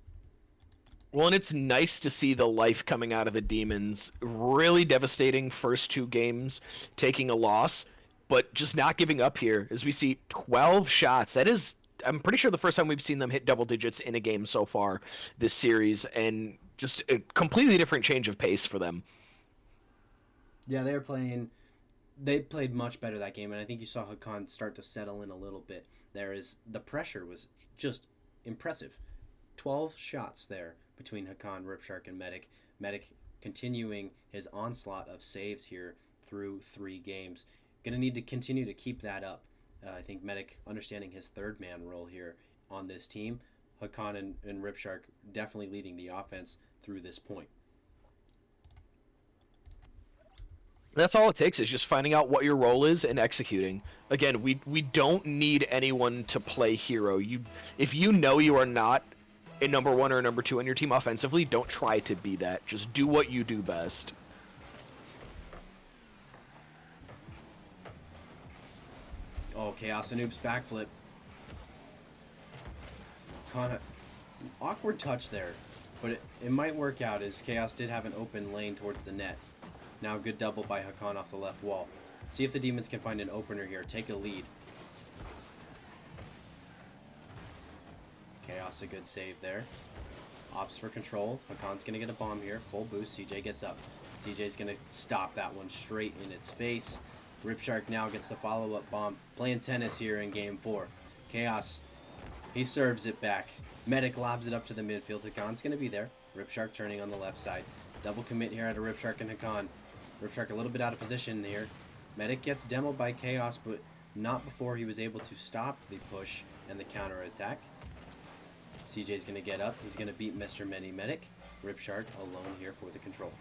Well, and it's nice to see the life coming out of the Demons. Really devastating first 2 games, taking a loss, but just not giving up here as we see 12 shots. That is, I'm pretty sure the first time we've seen them hit double digits in a game so far this series, and just a completely different change of pace for them. Yeah, they played much better that game, and I think you saw Hakan start to settle in a little bit. The pressure was just impressive. 12 shots there between Hakan, Ripshark, and Medic. Medic continuing his onslaught of saves here through 3 games. Going to need to continue to keep that up. I think Medic understanding his third man role here on this team. Hakan and Ripshark definitely leading the offense through this point. That's all it takes, is just finding out what your role is and executing. Again, we don't need anyone to play hero. If you know you are not a number 1 or a number 2 on your team offensively, don't try to be that. Just do what you do best. Oh, Chaos and Noob's backflip. Kind of awkward touch there, but it might work out as Chaos did have an open lane towards the net. Now good double by Hakan off the left wall. See if the Demons can find an opener here. Take a lead. Chaos, a good save there. Ops for control. Hakan's going to get a bomb here. Full boost. CJ gets up. CJ's going to stop that one straight in its face. Ripshark now gets the follow-up bomb. Playing tennis here in Game 4. Chaos, he serves it back. Medic lobs it up to the midfield. Hakan's going to be there. Ripshark turning on the left side. Double commit here out of Ripshark and Hakan. Ripshark a little bit out of position here. Medic gets demoed by Chaos, but not before he was able to stop the push and the counter attack. CJ's going to get up. He's going to beat Mr. Mini Medic. Ripshark alone here for the control.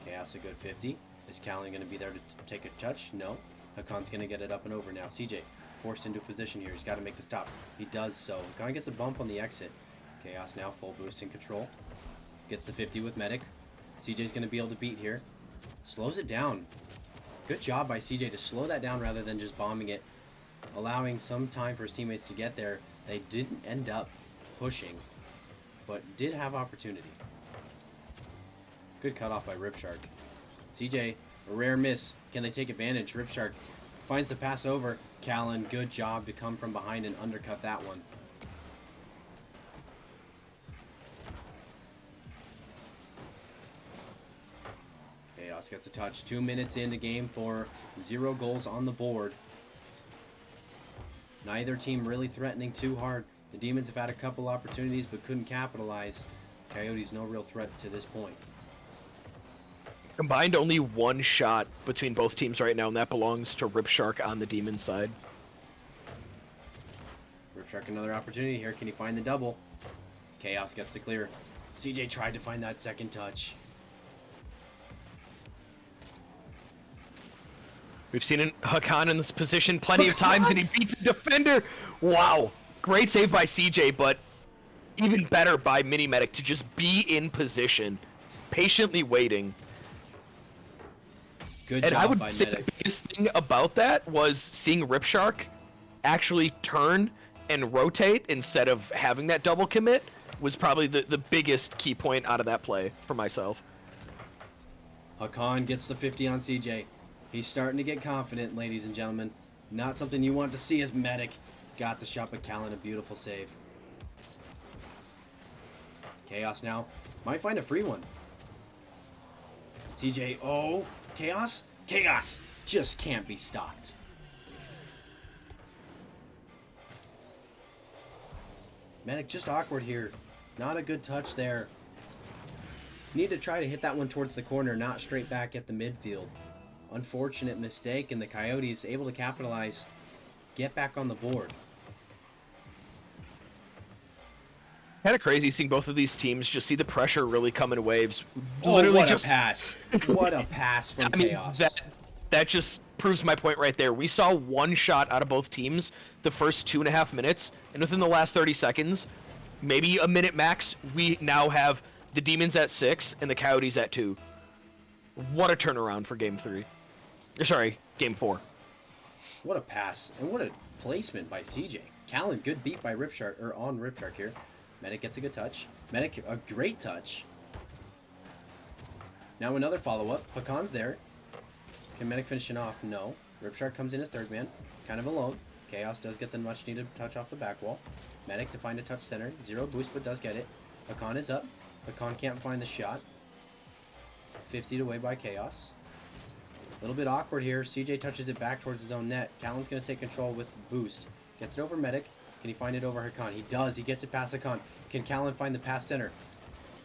Chaos a good 50. Is Callan going to be there to take a touch? No. Hakan's going to get it up and over now. CJ forced into position here. He's got to make the stop. He does so. Hakan gets a bump on the exit. Chaos now full boost in control. Gets the 50 with Medic. CJ's going to be able to beat here. Slows it down. Good job by CJ to slow that down rather than just bombing it. Allowing some time for his teammates to get there. They didn't end up pushing, but did have opportunity. Good cutoff by Ripshark. CJ, a rare miss. Can they take advantage? Ripshark finds the pass over. Callan, good job to come from behind and undercut that one. Chaos gets a touch. 2 minutes into game 4. 0 goals on the board. Neither team really threatening too hard. The Demons have had a couple opportunities but couldn't capitalize. Coyotes no real threat to this point. Combined only 1 shot between both teams right now, and that belongs to Ripshark on the Demon side. Ripshark another opportunity here. Can he find the double? Chaos gets the clear. CJ tried to find that second touch. We've seen Hakan in this position plenty of times, and he beats the defender. Wow. Great save by CJ, but even better by Mini Medic to just be in position, patiently waiting. Good And job I would by say Medic. the biggest thing about that was seeing Ripshark actually turn and rotate instead of having that double commit was probably the biggest key point out of that play for myself. Hakan gets the 50 on CJ. He's starting to get confident, ladies and gentlemen. Not something you want to see as Medic. Got the shot, but Callan, a beautiful save. Chaos now. Might find a free one. CJ, oh, Chaos? Chaos just can't be stopped. Medic just awkward here. Not a good touch there. Need to try to hit that one towards the corner, not straight back at the midfield. Unfortunate mistake, and the Coyotes able to capitalize, get back on the board. Kind of crazy seeing both of these teams just see the pressure really come in waves. Oh, Literally what just, a pass. What a pass from I mean, Chaos. that just proves my point right there. We saw 1 shot out of both teams the first 2.5 minutes, and within the last 30 seconds, maybe a minute max, we now have the Demons at 6 and the Coyotes at 2. What a turnaround for Game 3. Sorry, Game 4. What a pass. And what a placement by CJ. Callan, good beat by Ripshark, or on Ripshark here. Medic gets a good touch. Medic, a great touch. Now another follow-up. Hakan's there. Can Medic finish it off? No. Ripshark comes in as third man. Kind of alone. Chaos does get the much-needed touch off the back wall. Medic to find a touch center. 0 boost, but does get it. Hakan is up. Hakan can't find the shot. 50'd away by Chaos. A little bit awkward here. CJ touches it back towards his own net. Callan's going to take control with boost. Gets it over Medic. Can he find it over Hakan? He does. He gets it past Hakan. Can Callan find the pass center?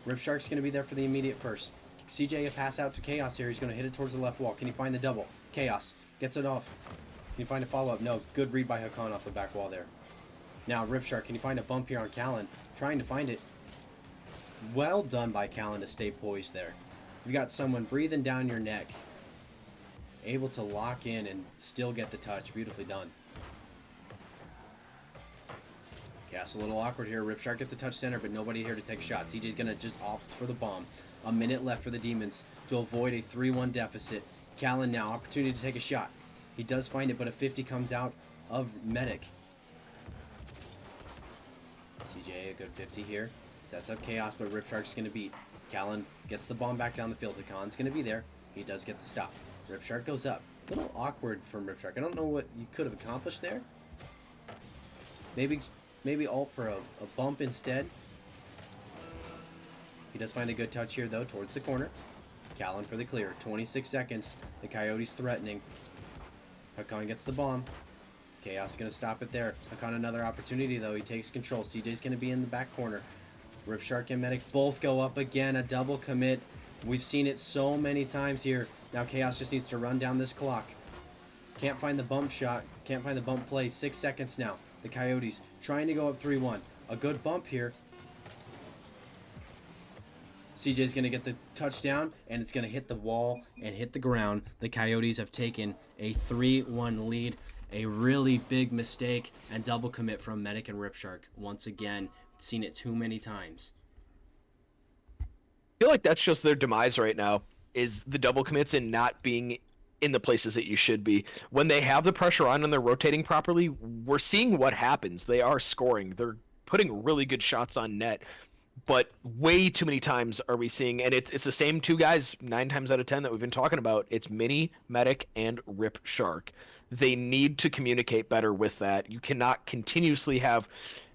Ripshark's going to be there for the immediate first. CJ a pass out to Chaos here. He's going to hit it towards the left wall. Can he find the double? Chaos gets it off. Can you find a follow-up? No. Good read by Hakan off the back wall there. Now Ripshark. Can you find a bump here on Callan? Trying to find it. Well done by Callan to stay poised there. You got someone breathing down your neck. Able to lock in and still get the touch. Beautifully done. Chaos a little awkward here. Ripshark gets a touch center, but nobody here to take a shot. CJ's going to just opt for the bomb. A minute left for the Demons to avoid a 3-1 deficit. Callan now, opportunity to take a shot. He does find it, but a 50 comes out of Medic. CJ, a good 50 here. Sets up Chaos, but Ripshark's going to beat. Callan gets the bomb back down the field. Hakan's going to be there. He does get the stop. Ripshark goes up. A little awkward from Ripshark. I don't know what you could have accomplished there. Maybe ult for a bump instead. He does find a good touch here, though, towards the corner. Callan for the clear. 26 seconds. The Coyotes threatening. Hakan gets the bomb. Chaos going to stop it there. Hakan another opportunity, though. He takes control. CJ's going to be in the back corner. Ripshark and Medic both go up again. A double commit. We've seen it so many times here. Now Chaos just needs to run down this clock. Can't find the bump shot. Can't find the bump play. 6 seconds now. The Coyotes trying to go up 3-1. a good bump here. CJ's going to get the touchdown, and it's going to hit the wall and hit the ground. The Coyotes have taken a 3-1 lead. A really big mistake and double commit from Medic and Ripshark. Once again, seen it too many times. I feel like that's just their demise right now, is the double commits and not being in the places that you should be. When they have the pressure on and they're rotating properly, we're seeing what happens. They are scoring. They're putting really good shots on net. But way too many times are we seeing, and it's the same two guys 9 times out of 10 that we've been talking about. It's Mini, Medic, and Rip Shark. They need to communicate better with that. You cannot continuously have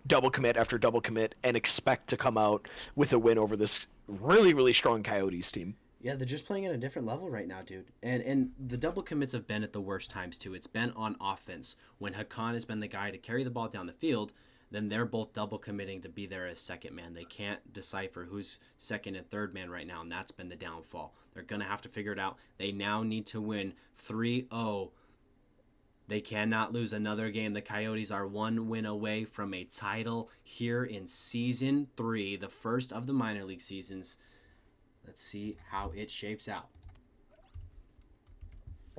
double commit after double commit and expect to come out with a win over this really, really strong Coyotes team. Yeah, they're just playing at a different level right now, dude. And the double commits have been at the worst times, too. It's been on offense. When Hakan has been the guy to carry the ball down the field, then they're both double committing to be there as second man. They can't decipher who's second and third man right now, and that's been the downfall. They're going to have to figure it out. They now need to win 3-0. They cannot lose another game. The Coyotes are 1 win away from a title here in Season 3, the first of the minor league seasons. Let's see how it shapes out.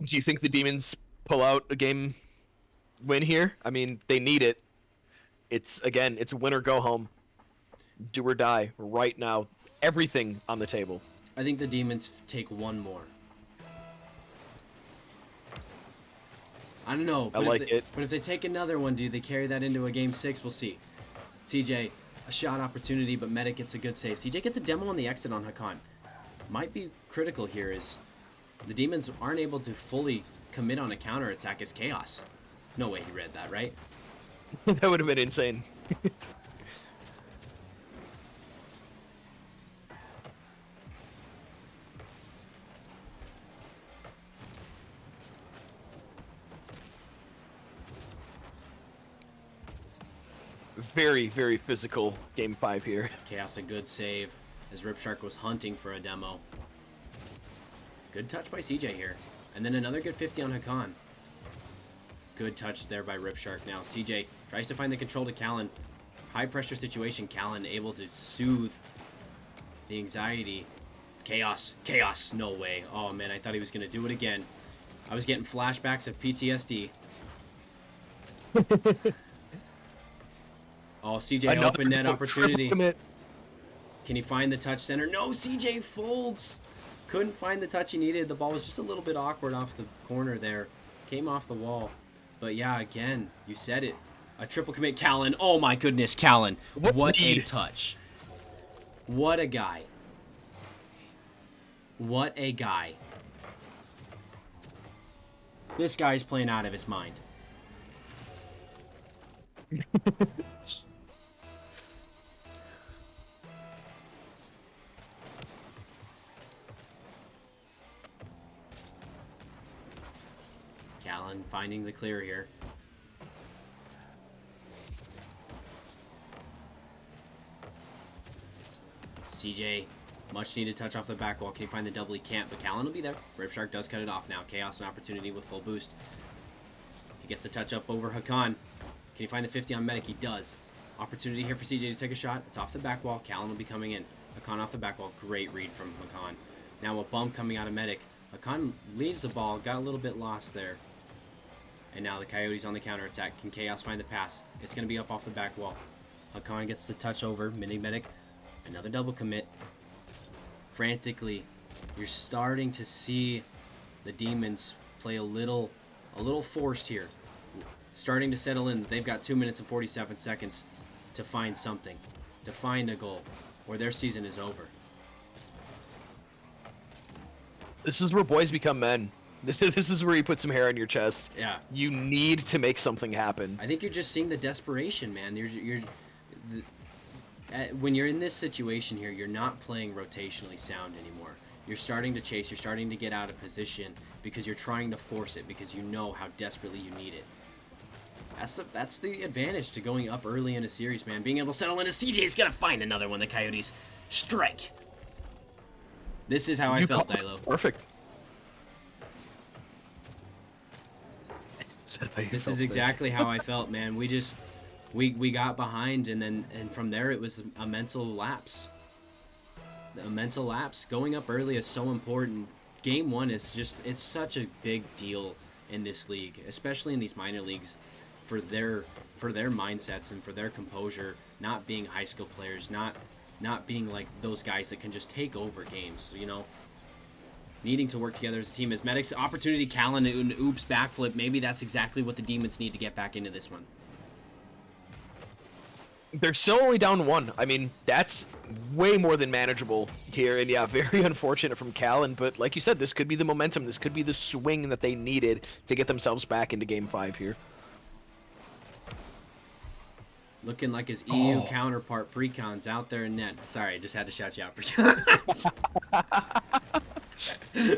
Do you think the Demons pull out a game win here? I mean, they need it. It's win or go home. Do or die right now. Everything on the table. I think the Demons take one more. I don't know. But if they take another one, do they carry that into a game 6? We'll see. CJ, a shot opportunity, but Medic gets a good save. CJ gets a demo on the exit on Hakan. Might be critical here is the Demons aren't able to fully commit on a counterattack as Chaos. No way he read that, right? That would have been insane. Very, very physical game 5 here. Chaos a good save as Ripshark was hunting for a demo. Good touch by CJ here. And then another good 50 on Hakan. Good touch there by Ripshark. Now CJ tries to find the control to Callan. High pressure situation. Callan able to soothe the anxiety. Chaos. Chaos. No way. Oh man, I thought he was going to do it again. I was getting flashbacks of PTSD. Oh, CJ, Another open net opportunity. Commit. Can he find the touch center? No, CJ folds. Couldn't find the touch he needed. The ball was just a little bit awkward off the corner there. Came off the wall. But yeah, again, you said it. A triple commit, Callan. Oh my goodness, Callan. What a touch. What a guy. What a guy. This guy's playing out of his mind. Callan finding the clear here. CJ, much needed touch off the back wall. Can he find the double? He can't, but Callan will be there. Ripshark does cut it off now. Chaos an opportunity with full boost. He gets the touch up over Hakan. Can he find the 50 on Medic? He does. Opportunity here for CJ to take a shot. It's off the back wall. Callan will be coming in. Hakan off the back wall. Great read from Hakan. Now a bump coming out of Medic. Hakan leaves the ball. Got a little bit lost there. And now the Coyotes on the counterattack. Can Chaos find the pass? It's going to be up off the back wall. Hakan gets the touch over. Mini Medic. Another double commit. Frantically, you're starting to see the Demons play a little forced here. Starting to settle in. They've got 2 minutes and 47 seconds to find something. To find a goal. Or their season is over. This is where boys become men. This is where you put some hair on your chest. Yeah. You need to make something happen. I think you're just seeing the desperation, man. When you're in this situation here, you're not playing rotationally sound anymore. You're starting to chase. You're starting to get out of position because you're trying to force it because you know how desperately you need it. That's the advantage to going up early in a series, man. Being able to settle in. CJ's gonna find another one. The Coyotes strike. This is how I felt, Dilo. Perfect. This is exactly how I felt, man. We just we got behind, and from there it was a mental lapse. A mental lapse. Going up early is so important. Game one is just, it's such a big deal in this league, especially in these minor leagues, for their mindsets and for their composure, not being high school players, not being like those guys that can just take over games, you know. Needing to work together as a team. As Medic's opportunity, Callan, an oops backflip. Maybe that's exactly what the Demons need to get back into this one. They're still only down 1. I mean, that's way more than manageable here. And yeah, very unfortunate from Callan. But like you said, this could be the momentum. This could be the swing that they needed to get themselves back into Game 5 here. Looking like his EU counterpart, Precon's out there in net. Sorry, I just had to shout you out, Precon.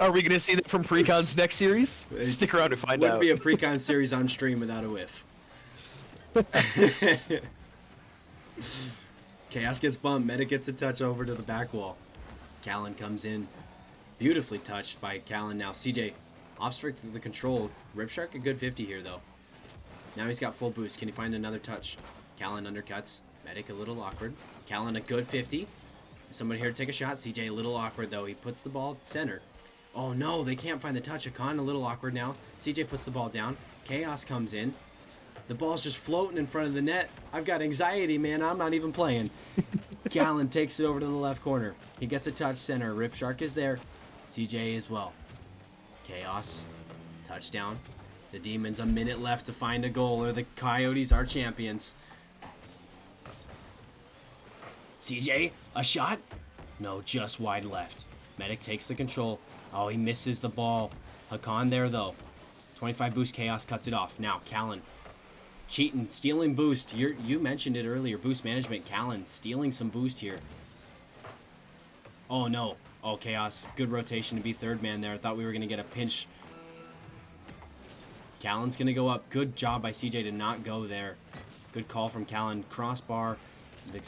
Are we going to see that from Precon's next series? Stick around to find out. Wouldn't be a Precon series on stream without a whiff. Chaos gets bumped. Medic gets a touch over to the back wall. Callan comes in. Beautifully touched by Callan now. CJ Opstrick through the control. Ripshark a good 50 here, though. Now he's got full boost. Can he find another touch? Callan undercuts. Medic a little awkward. Callan a good 50. Somebody here to take a shot. CJ a little awkward, though. He puts the ball center. Oh, no. They can't find the touch. Hakan a little awkward now. CJ puts the ball down. Chaos comes in. The ball's just floating in front of the net. I've got anxiety, man. I'm not even playing. Callan takes it over to the left corner. He gets a touch center. Ripshark is there. CJ as well. Chaos. Touchdown. The Demons a minute left to find a goal, or the Coyotes are champions. CJ, a shot? No, just wide left. Medic takes the control. Oh, he misses the ball. Hakan there, though. 25 boost. Chaos cuts it off. Now, Callan. Cheating, stealing boost. You mentioned it earlier. Boost management. Callan stealing some boost here. Oh, no. Oh, Chaos. Good rotation to be third man there. I thought we were going to get a pinch. Callan's going to go up. Good job by CJ to not go there. Good call from Callan. Crossbar. The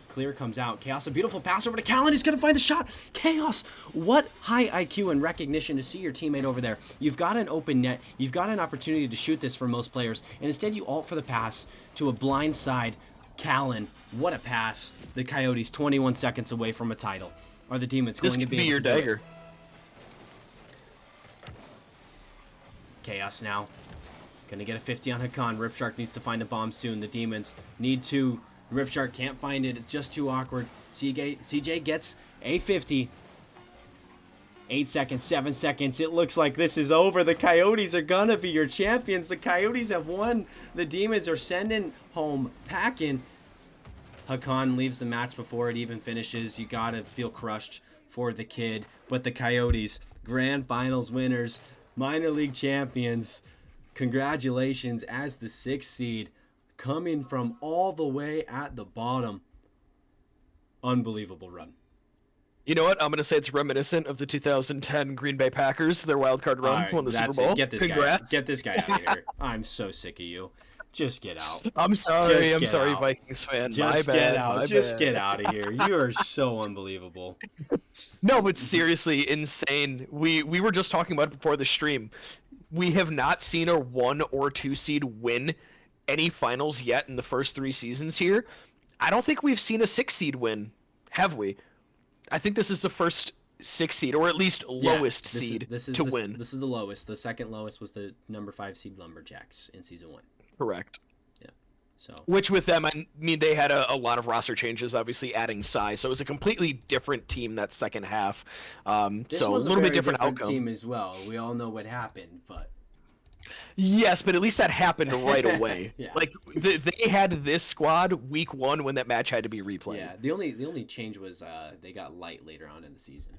clear comes out. Chaos, a beautiful pass over to Callan. He's going to find the shot. Chaos, what high IQ and recognition to see your teammate over there. You've got an open net. You've got an opportunity to shoot this for most players. And instead you ult for the pass to a blind side. Callan, what a pass. The Coyotes 21 seconds away from a title. Are the Demons going to be able your to do dagger? it? Chaos now. Gonna get a 50 on Hakan. Ripshark needs to find a bomb soon. The Demons need to. Ripshark can't find it. It's just too awkward. CJ gets a 50. 8 seconds, 7 seconds. It looks like this is over. The Coyotes are gonna be your champions. The Coyotes have won. The Demons are sending home packing. Hakan leaves the match before it even finishes. You gotta feel crushed for the kid. But the Coyotes, grand finals winners, minor league champions. Congratulations as the 6th seed, coming from all the way at the bottom. Unbelievable run. You know what? I'm going to say it's reminiscent of the 2010 Green Bay Packers, their wild card run, won the Super Bowl. Congrats. Get this guy out of here. I'm so sick of you. Just get out. I'm sorry, Vikings fan. Just my get bad, out. my Just bad. get out of here. You are so unbelievable. No, but seriously, insane. We were just talking about it before the stream. We have not seen a 1 or 2 seed win any finals yet in the first 3 seasons here. I don't think we've seen a 6 seed win, have we? I think this is the first 6 seed, or at least lowest seed to win. This is the lowest. The second lowest was the number 5 seed Lumberjacks in season 1. Correct. Yeah. So. Which with them, I mean, they had a lot of roster changes, obviously adding size, so it was a completely different team that second half. This so was a little bit different outcome. Team as well. We all know what happened, but. Yes, but at least that happened right away. Yeah. Like they had this squad week 1 when that match had to be replayed. Yeah. The only change was they got light later on in the season.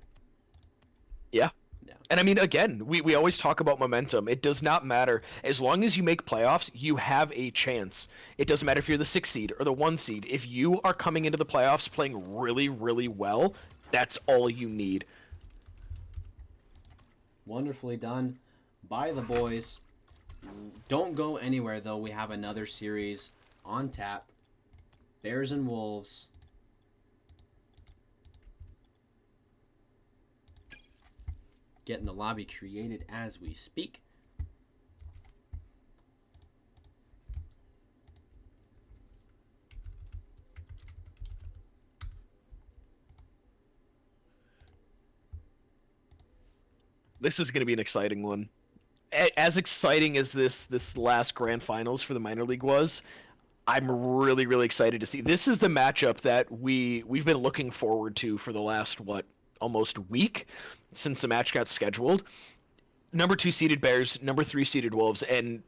Yeah. Yeah. And I mean, again, we always talk about momentum. It does not matter. As long as you make playoffs, you have a chance. It doesn't matter if you're the 6 seed or the 1 seed. If you are coming into the playoffs playing really, really well, that's all you need. Wonderfully done by the boys. Don't go anywhere, though. We have another series on tap. Bears and Wolves. Getting the lobby created as we speak. This is going to be an exciting one. As exciting as this last grand finals for the minor league was, I'm really really excited to see. This is the matchup that we've been looking forward to for the last almost week since the match got scheduled. Number 2 seeded Bears, number 3 seeded Wolves, and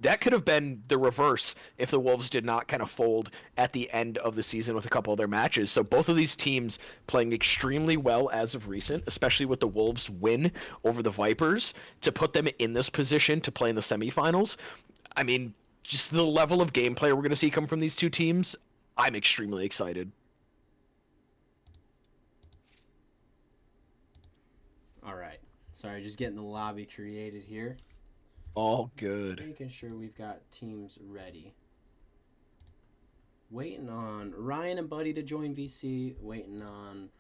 that could have been the reverse if the Wolves did not kind of fold at the end of the season with a couple of their matches. So both of these teams playing extremely well as of recent, especially with the Wolves win over the Vipers to put them in this position to play in the semifinals. I mean, just the level of gameplay we're going to see come from these two teams, I'm extremely excited. All right. Sorry, just getting the lobby created here. All good. Making sure we've got teams ready. Waiting on Ryan and Buddy to join VC. Waiting on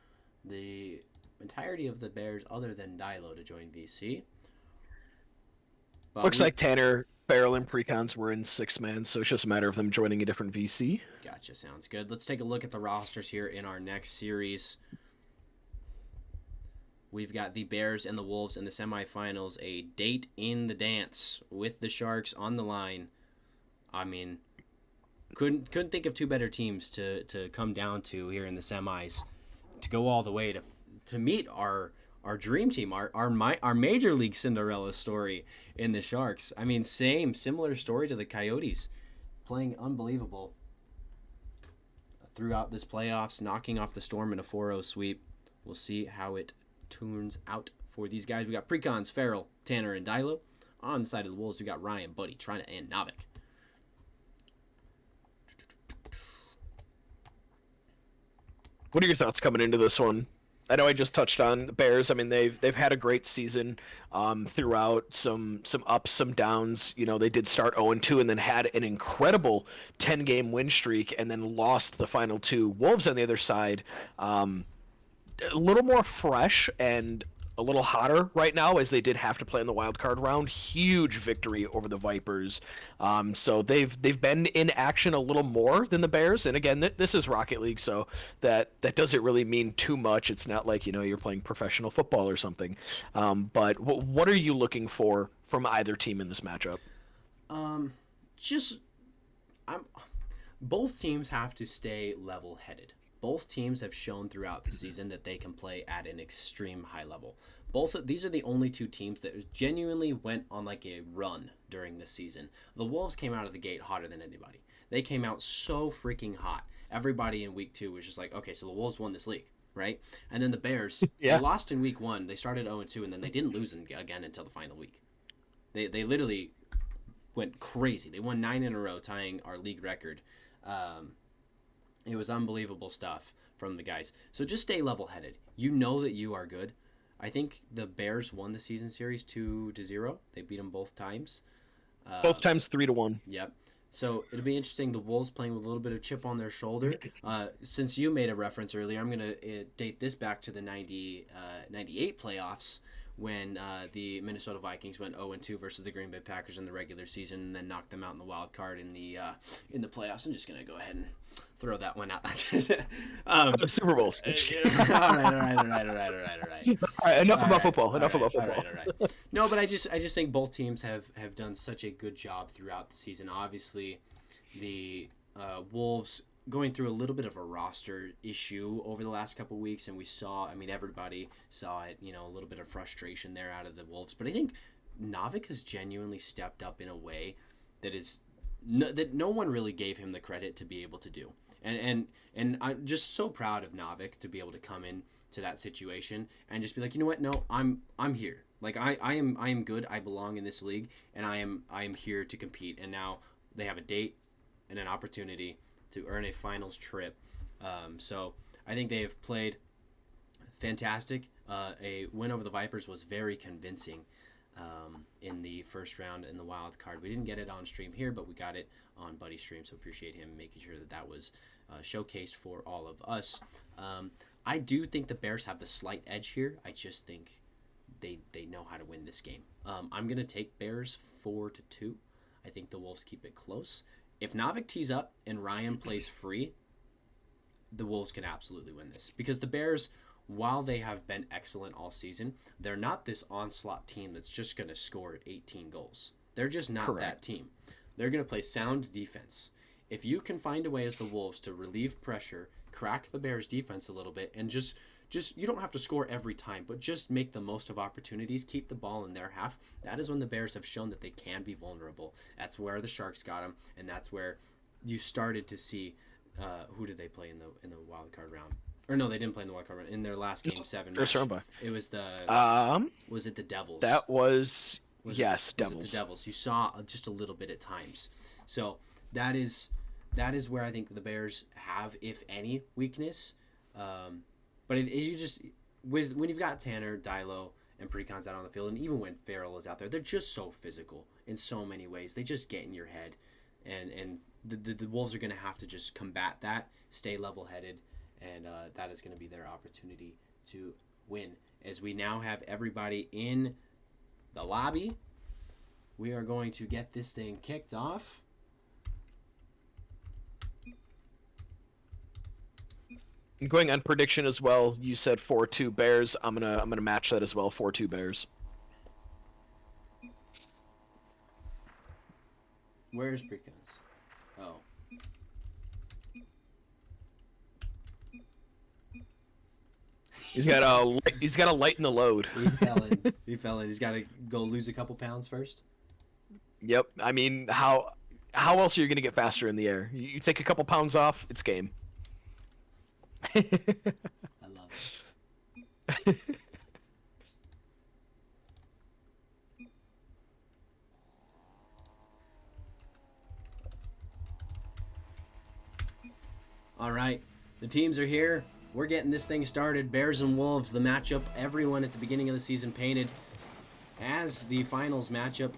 the entirety of the Bears other than Dilo to join VC. But looks like Tanner, Farrell, and Precons were in 6-man, so it's just a matter of them joining a different VC. Gotcha, sounds good. Let's take a look at the rosters here in our next series. We've got the Bears and the Wolves in the semifinals, a date in the dance with the Sharks on the line. I mean, couldn't think of two better teams to come down to here in the semis, to go all the way to meet our dream team, our major league Cinderella story in the Sharks. I mean, similar story to the Coyotes, playing unbelievable throughout this playoffs, knocking off the Storm in a 4-0 sweep. We'll see how it turns out for these guys. We got Precons, Farrell, Tanner, and Dilo. On the side of the Wolves, we got Ryan, Buddy, Trina, and Navik. What are your thoughts coming into this one? I know I just touched on the Bears. I mean, they've had a great season throughout, some ups, some downs. You know, they did start 0-2 and then had an incredible 10-game win streak and then lost the final two. Wolves on the other side, a little more fresh and a little hotter right now, as they did have to play in the wild card round. Huge victory over the Vipers. So they've been in action a little more than the Bears. And again, this is Rocket League, so that doesn't really mean too much. It's not like, you know, you're playing professional football or something. But what are you looking for from either team in this matchup? Both teams have to stay level-headed. Both teams have shown throughout the season that they can play at an extreme high level. These are the only two teams that genuinely went on like a run during this season. The Wolves came out of the gate hotter than anybody. They came out so freaking hot. Everybody in week 2 was just like, okay, so the Wolves won this league, right? And then the Bears, They lost in week 1. They started 0-2, and then they didn't lose again until the final week. They literally went crazy. They won 9 in a row, tying our league record. It was unbelievable stuff from the guys. So just stay level-headed. You know that you are good. I think the Bears won the season series 2-0. They beat them both times. Both times 3-1. Yep. So it'll be interesting. The Wolves playing with a little bit of chip on their shoulder. Since you made a reference earlier, I'm going to date this back to the 98 playoffs, when the Minnesota Vikings went 0-2 versus the Green Bay Packers in the regular season, and then knocked them out in the wild card in the playoffs. I'm just gonna go ahead and throw that one out. Super Bowls. All right. Enough about football. All right. No, but I just think both teams have done such a good job throughout the season. Obviously, the Wolves going through a little bit of a roster issue over the last couple of weeks, and everybody saw it, you know, a little bit of frustration there out of the Wolves. But I think Navik has genuinely stepped up in a way that no one really gave him the credit to be able to do. And I'm just so proud of Navik to be able to come in to that situation and just be like, you know what? No, I'm here. Like I am good. I belong in this league, and I am here to compete. And now they have a date and an opportunity to earn a finals trip. So I think they have played fantastic. A win over the Vipers was very convincing in the first round in the wild card. We didn't get it on stream here, but we got it on Buddy's stream, so appreciate him making sure that was showcased for all of us. I do think the Bears have the slight edge here. I just think they know how to win this game. I'm going to take Bears 4-2. I think the Wolves keep it close. If Navik tees up and Ryan plays free, the Wolves can absolutely win this, because the Bears while they have been excellent all season, they're not this onslaught team that's just going to score 18 goals. They're just not Correct. that team. They're going to play sound defense. If you can find a way as the Wolves to relieve pressure, crack the Bears defense a little bit, and just you don't have to score every time, but just make the most of opportunities, keep the ball in their half. That is when the Bears have shown that they can be vulnerable. That's where the Sharks got them, and that's where you started to see who did they play in the wild card round? Or no, they didn't play in the wild card round. In their last game 7 First match, round bye. it was the was it the Devils? That was yes, Was Devils. it the Devils? You saw just a little bit at times. So that is where I think the Bears have, if any, weakness. But if you just when you've got Tanner, Dilo, and Precon's out on the field, and even when Farrell is out there, they're just so physical in so many ways. They just get in your head, and the Wolves are going to have to just combat that, stay level-headed, and that is going to be their opportunity to win. As we now have everybody in the lobby, we are going to get this thing kicked off. Going on prediction as well, you said 4-2 Bears. I'm gonna match that as well, 4-2 Bears. Where's Precons? Oh. He's got to lighten the load. He fell in. He's got to go lose a couple pounds first. Yep. I mean, how else are you gonna get faster in the air? You take a couple pounds off, it's game. I love it. All right, the teams are here. We're getting this thing started. Bears and Wolves, the matchup everyone at the beginning of the season painted as the finals matchup.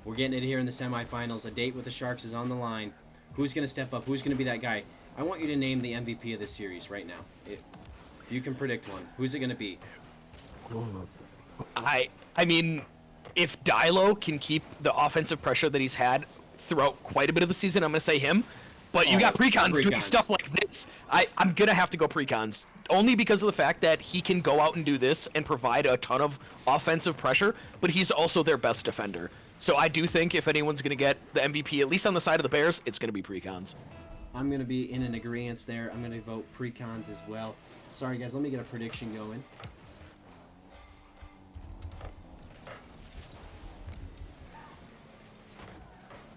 We're getting it here in the semifinals. A date with the Sharks is on the line. Who's going to step up? Who's going to be that guy? I want you to name the MVP of this series right now. If you can predict one, who's it going to be? I mean, if Dilo can keep the offensive pressure that he's had throughout quite a bit of the season, I'm going to say him. But you got Precons doing stuff like this. I'm going to have to go Precons. Only because of the fact that he can go out and do this and provide a ton of offensive pressure, but he's also their best defender. So I do think if anyone's going to get the MVP, at least on the side of the Bears, it's going to be Precons. I'm going to be in an agreement there. I'm going to vote Precons as well. Sorry, guys. Let me get a prediction going.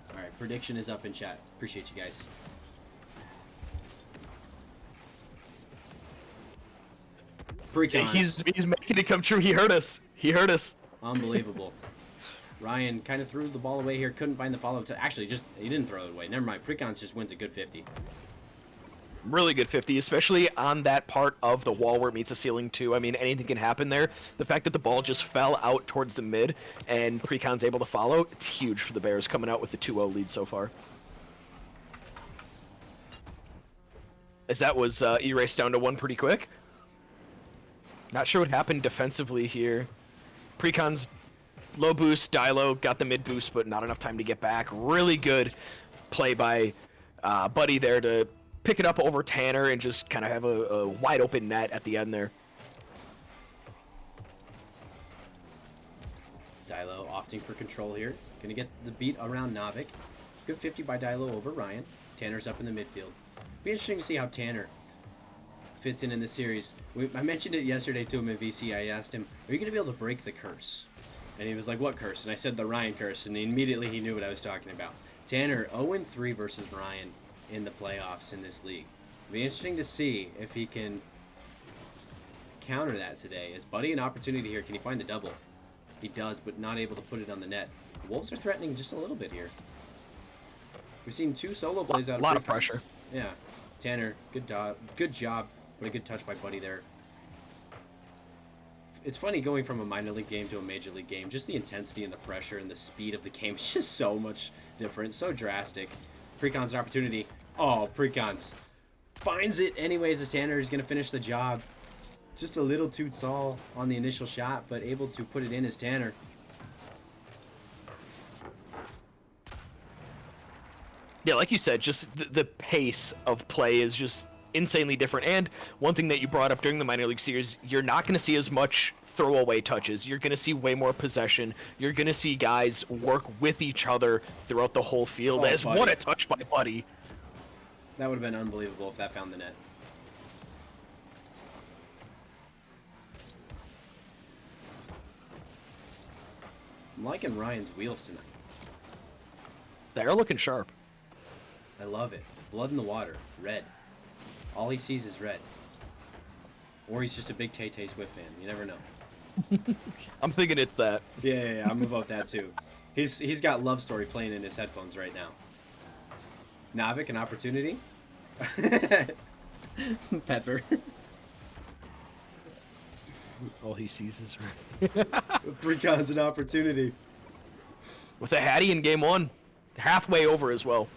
All right, prediction is up in chat. Appreciate you guys. Precons. He's making it come true. He heard us. Unbelievable. Ryan kind of threw the ball away here. Couldn't find the follow-up. Actually, he didn't throw it away. Never mind. Precons just wins a good 50. Really good 50, especially on that part of the wall where it meets the ceiling too. I mean, anything can happen there. The fact that the ball just fell out towards the mid and Precon's able to follow, it's huge for the Bears coming out with the 2-0 lead so far. As that was erased down to 1 pretty quick. Not sure what happened defensively here. Precon's low boost, Dilo got the mid boost, but not enough time to get back. Really good play by Buddy there to pick it up over Tanner and just kind of have a wide open net at the end there. Dilo opting for control here. Gonna get the beat around Navik. Good 50 by Dilo over Ryan. Tanner's up in the midfield. Be interesting to see how Tanner fits in this series. I mentioned it yesterday to him in VC. I asked him, are you going to be able to break the curse? And he was like, what curse? And I said the Ryan curse, and immediately he knew what I was talking about. Tanner, 0-3 versus Ryan in the playoffs in this league. It'll be interesting to see if he can counter that today. Is Buddy an opportunity here? Can he find the double? He does, but not able to put it on the net. The Wolves are threatening just a little bit here. We've seen 2 solo plays out of a lot of pressure. Yeah. Tanner, good job. What a good touch by Buddy there. It's funny going from a minor league game to a major league game. Just the intensity and the pressure and the speed of the game is just so much different, so drastic. Precon's an opportunity. Oh, Precons finds it anyways as Tanner is going to finish the job. Just a little too tall on the initial shot, but able to put it in as Tanner. Yeah, like you said, just the pace of play is just insanely different. And one thing that you brought up during the minor league series, you're not going to see as much throwaway touches. You're going to see way more possession. You're going to see guys work with each other throughout the whole field. As Buddy. what a touch by Buddy. That would have been unbelievable if that found the net. I'm liking Ryan's wheels tonight. They're looking sharp. I love it. Blood in the water. Red. All he sees is red. Or he's just a big Tay-Tay Swift fan. You never know. I'm thinking it's that. Yeah, I'm about that too. He's got Love Story playing in his headphones right now. Navik, an opportunity. Pepper. All he sees is red. Precon's an opportunity. With a Hattie in game 1. Halfway over as well.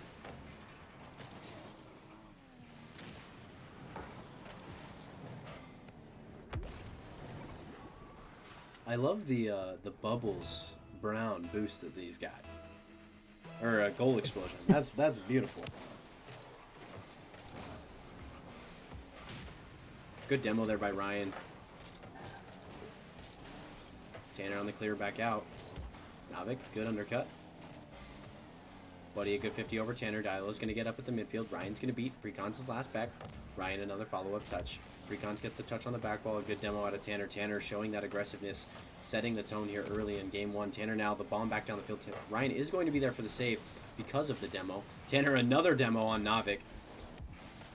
I love the bubbles brown boost that he's got, or a goal explosion. That's beautiful. Good demo there by Ryan. Tanner on the clear back out. Navik, good undercut. Buddy, a good 50 over Tanner. Dialo's going to get up at the midfield. Ryan's going to beat Precon's last back. Ryan, another follow-up touch. Precons gets the touch on the back wall. A good demo out of Tanner. Tanner showing that aggressiveness, setting the tone here early in game 1. Tanner now the bomb back down the field. Ryan is going to be there for the save because of the demo. Tanner, another demo on Navik.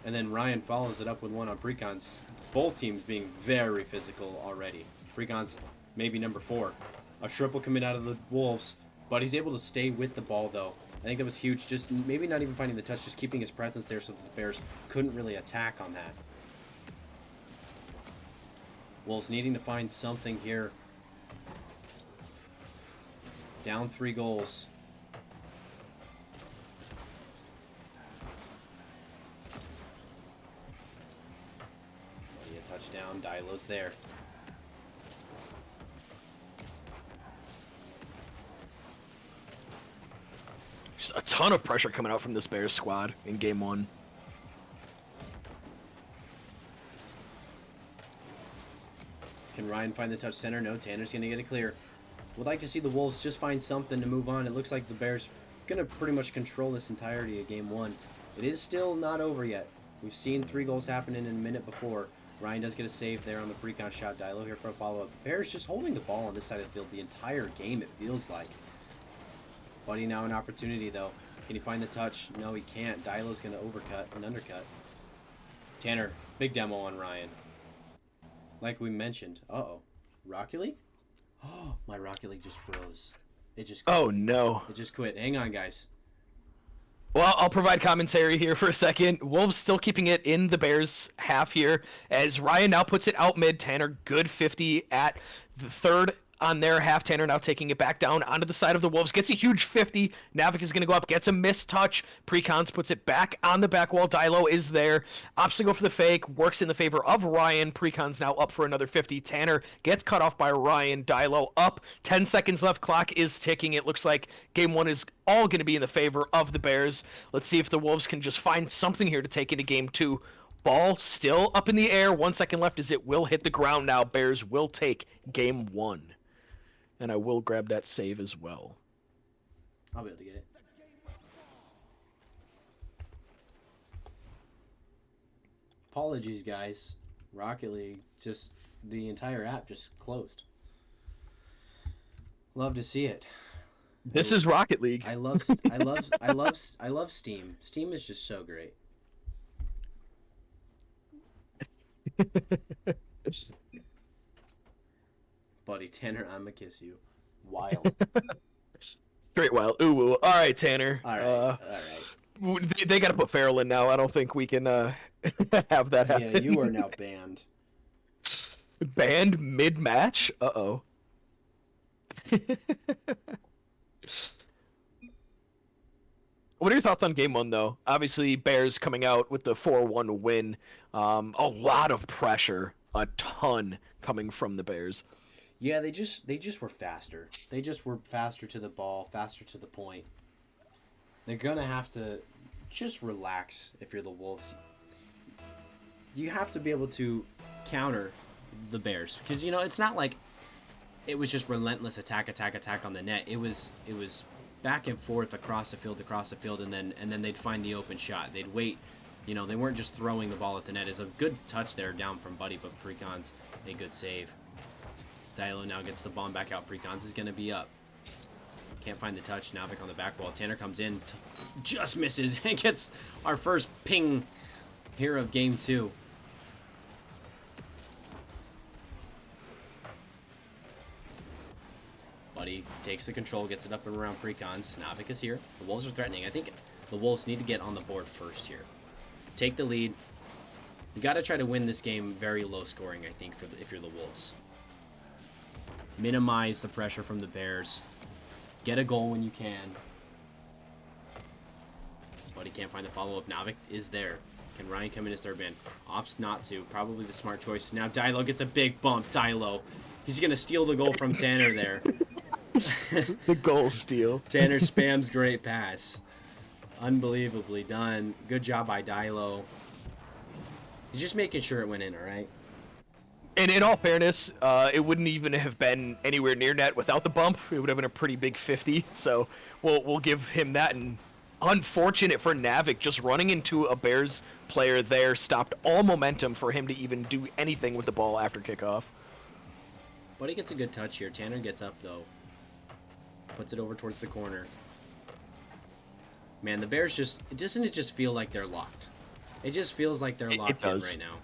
And then Ryan follows it up with one on Precons. Both teams being very physical already. Precons maybe number 4. A triple coming out of the Wolves. But he's able to stay with the ball, though. I think that was huge. Just maybe not even finding the touch, just keeping his presence there so that the Bears couldn't really attack on that. Wolves needing to find something here. Down 3 goals. A touchdown. Dialo's there. Just a ton of pressure coming out from this Bears squad in game 1. Can Ryan find the touch center? No, Tanner's going to get it clear. Would like to see the Wolves just find something to move on. It looks like the Bears going to pretty much control this entirety of game 1. It is still not over yet. We've seen 3 goals happen in a minute before. Ryan does get a save there on the Precon shot. Dialo here for a follow-up. The Bears just holding the ball on this side of the field the entire game, it feels like. Buddy now an opportunity, though. Can he find the touch? No, he can't. Dialo's going to overcut and undercut. Tanner, big demo on Ryan. Like we mentioned. Uh-oh. Rocket League? Oh, my Rocket League just froze. It just quit. Oh, no. It just quit. Hang on, guys. Well, I'll provide commentary here for a second. Wolves still keeping it in the Bears' half here as Ryan now puts it out mid. Tanner, good 50 at the third on their half. Tanner now taking it back down onto the side of the Wolves. Gets a huge 50. Navik is going to go up. Gets a missed touch. Precons puts it back on the back wall. Dialo is there. Opts to go for the fake. Works in the favor of Ryan. Precons now up for another 50. Tanner gets cut off by Ryan. Dialo up. 10 seconds left. Clock is ticking. It looks like game 1 is all going to be in the favor of the Bears. Let's see if the Wolves can just find something here to take into game 2. Ball still up in the air. 1 second left as it will hit the ground now. Bears will take game 1. And I will grab that save as well. I'll be able to get it. Apologies, guys. Rocket League, just the entire app just closed. Love to see it. This is Rocket League. I love Steam. Steam is just so great. Buddy, Tanner, I'ma kiss you. Wild. Straight wild. Ooh. All right, Tanner. All right. All right. They got to put Farrell in now. I don't think we can have that happen. Yeah, you are now banned. Banned mid-match? Uh-oh. What are your thoughts on game 1, though? Obviously, Bears coming out with the 4-1 win. A lot of pressure, a ton coming from the Bears. Yeah, they just were faster. They just were faster to the ball, faster to the point. They're gonna have to just relax if you're the Wolves. you have to be able to counter the Bears, because it's not like it was just relentless attack on the net. It was back and forth across the field, and then they'd find the open shot. They'd wait. They weren't just throwing the ball at the net. It's a good touch there down from Buddy, but Precons a good save. Dilo now gets the bomb back out. Precons is going to be up. Can't find the touch. Navik on the back wall. Tanner comes in, just misses, and gets our first ping here of game 2. Buddy takes the control, gets it up and around Precons. Navik is here. The Wolves are threatening. I think the Wolves need to get on the board first here. Take the lead. You got to try to win this game very low scoring, I think, if you're the Wolves. Minimize the pressure from the Bears. Get a goal when you can. Buddy can't find the follow-up. Navik is there. Can Ryan come in as third man? Opts not to. Probably the smart choice. Now Dilo gets a big bump. Dilo. He's going to steal the goal from Tanner there. The goal steal. Tanner spams great pass. Unbelievably done. Good job by Dilo. He's just making sure it went in, all right? And in all fairness, it wouldn't even have been anywhere near net without the bump. It would have been a pretty big 50. So we'll give him that. And unfortunate for Navik, just running into a Bears player there stopped all momentum for him to even do anything with the ball after kickoff. But he gets a good touch here. Tanner gets up, though. Puts it over towards the corner. Man, the Bears doesn't it just feel like they're locked? It just feels like they're locked in right now.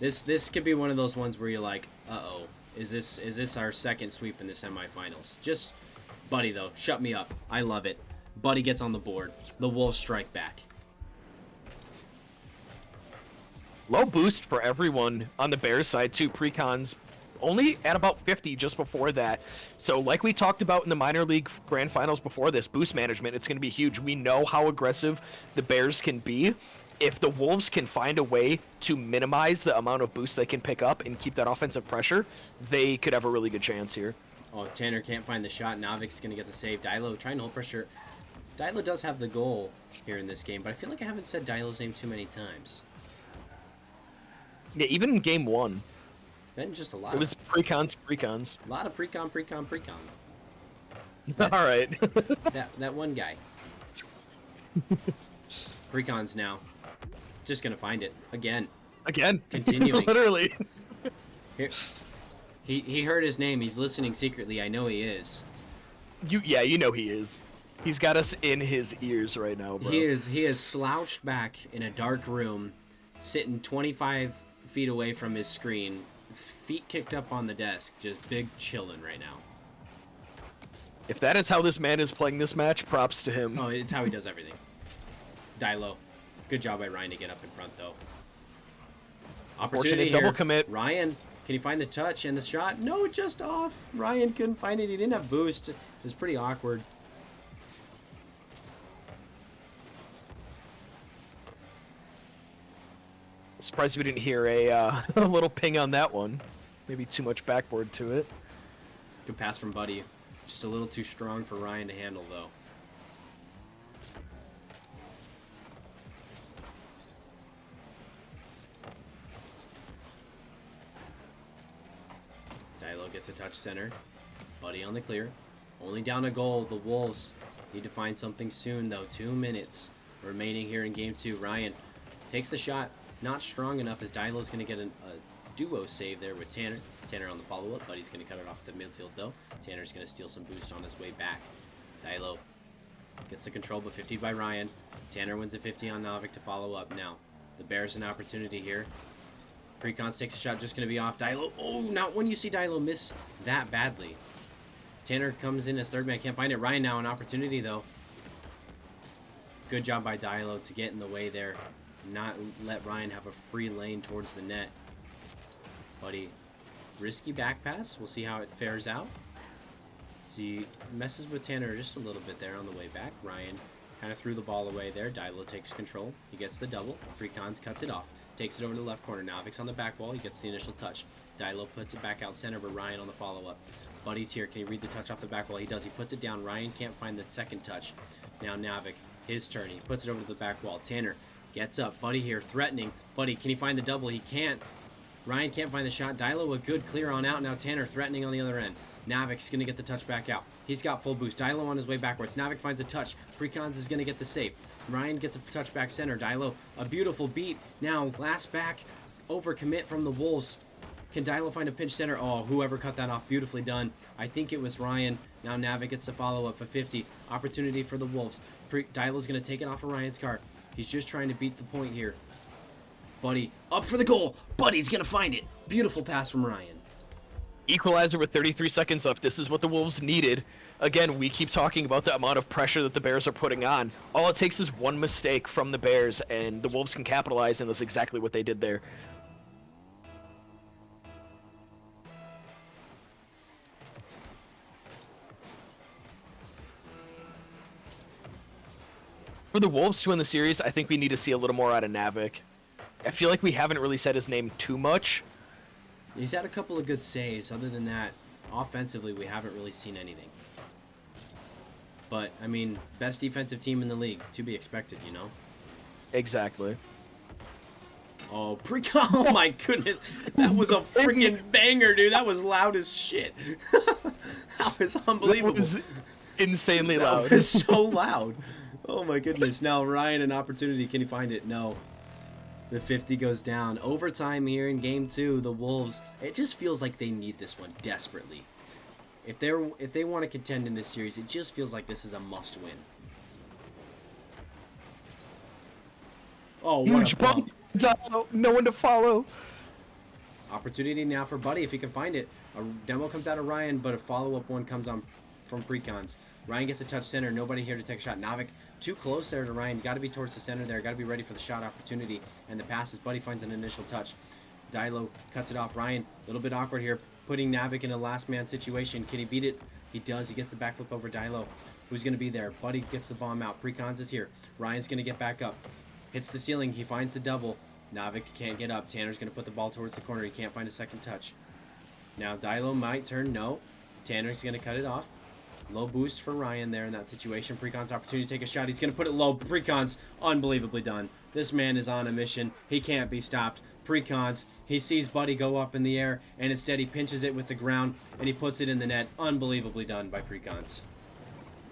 This could be one of those ones where you're like, uh-oh, is this our second sweep in the semifinals? Just Buddy, though, shut me up. I love it. Buddy gets on the board. The Wolves strike back. Low boost for everyone on the Bears side, too. Precons only at about 50 just before that. So like we talked about in the minor league grand finals before this, boost management, it's going to be huge. We know how aggressive the Bears can be. If the Wolves can find a way to minimize the amount of boost they can pick up and keep that offensive pressure, they could have a really good chance here. Oh, Tanner can't find the shot. Navik's going to get the save. Dilo trying to hold pressure. Dilo does have the goal here in this game, but I feel like I haven't said Dilo's name too many times. Yeah, even in game 1. Been just a lot. It was precons. A lot of precon. All right. that one guy. Precons now. Just going to find it. Again. Continuing. Literally. Here. He heard his name. He's listening secretly. I know he is. You know he is. He's got us in his ears right now, bro. He is slouched back in a dark room, sitting 25 feet away from his screen, feet kicked up on the desk, just big chilling right now. If that is how this man is playing this match, props to him. Oh, it's how he does everything. Dilo. Good job by Ryan to get up in front, though. Opportunity here. Double commit. Ryan, can he find the touch and the shot? No, just off. Ryan couldn't find it. He didn't have boost. It was pretty awkward. Surprised we didn't hear a little ping on that one. Maybe too much backboard to it. Good pass from Buddy. Just a little too strong for Ryan to handle, though. Dilo gets a touch center. Buddy on the clear. Only down a goal. The Wolves need to find something soon, though. 2 minutes remaining here in game 2. Ryan takes the shot. Not strong enough as Dilo's going to get a duo save there with Tanner. Tanner on the follow-up. Buddy's going to cut it off the midfield, though. Tanner's going to steal some boost on his way back. Dilo gets the control, but 50 by Ryan. Tanner wins a 50 on Navik to follow up now. The Bears an opportunity here. Precons takes a shot, just going to be off. Dilo, oh, not when you see Dilo miss that badly. Tanner comes in as third man, can't find it. Ryan now an opportunity, though. Good job by Dilo to get in the way there. Not let Ryan have a free lane towards the net. Buddy, risky back pass. We'll see how it fares out. See, messes with Tanner just a little bit there on the way back. Ryan kind of threw the ball away there. Dilo takes control. He gets the double. Precons cuts it off. Takes it over to the left corner. Navik's on the back wall. He gets the initial touch. Dilo puts it back out center, but Ryan on the follow-up. Buddy's here. Can he read the touch off the back wall? He does. He puts it down. Ryan can't find the second touch. Now Navik, his turn. He puts it over to the back wall. Tanner Gets up. Buddy here threatening. Buddy, can he find the double? He can't. Ryan can't find the shot. Dilo a good clear on out. Now Tanner threatening on the other end. Navik's going to get the touch back out. He's got full boost. Dilo on his way backwards. Navik finds a touch. Precons is going to get the save. Ryan gets a touch back center. Dilo, a beautiful beat. Now, last back, overcommit from the Wolves. Can Dilo find a pinch center? Oh, whoever cut that off, beautifully done. I think it was Ryan. Now Navik gets the follow-up for 50. Opportunity for the Wolves. Dilo's going to take it off of Ryan's car. He's just trying to beat the point here. Buddy, up for the goal. Buddy's going to find it. Beautiful pass from Ryan. Equalizer with 33 seconds left. This is what the Wolves needed. Again, we keep talking about the amount of pressure that the Bears are putting on. All it takes is one mistake from the Bears, and the Wolves can capitalize, and that's exactly what they did there. For the Wolves to win the series, I think we need to see a little more out of Navik. I feel like we haven't really said his name too much. He's had a couple of good saves. Other than that, offensively, we haven't really seen anything. But, I mean, best defensive team in the league, to be expected, you know? Exactly. Oh, oh my goodness. That was a freaking banger, dude. That was loud as shit. That was unbelievable. That was insanely loud. That was so loud. Oh my goodness. Now, Ryan, an opportunity. Can he find it? No. The 50 goes down. Overtime here in game 2. The Wolves, it just feels like they need this one desperately. If they want to contend in this series, it just feels like this is a must-win. Oh, what huge a bump. No one to follow. Opportunity now for Buddy if he can find it. A demo comes out of Ryan, but a follow-up one comes on from Precons. Ryan gets a touch center. Nobody here to take a shot. Navik too close there to Ryan. Got to be towards the center there. Got to be ready for the shot opportunity. And the passes. Buddy finds an initial touch. Dilo cuts it off. Ryan, a little bit awkward here, putting Navik in a last man situation. Can he beat it? He does. He gets the backflip over Dilo. Who's going to be there? Buddy gets the bomb out. Precons is here. Ryan's going to get back up. Hits the ceiling. He finds the double. Navik can't get up. Tanner's going to put the ball towards the corner. He can't find a second touch. Now Dilo might turn. No. Tanner's going to cut it off. Low boost for Ryan there in that situation. Precon's opportunity to take a shot. He's going to put it low. Precon's unbelievably done. This man is on a mission. He can't be stopped. Precons, he sees Buddy go up in the air, and instead he pinches it with the ground, and he puts it in the net. Unbelievably done by Precons.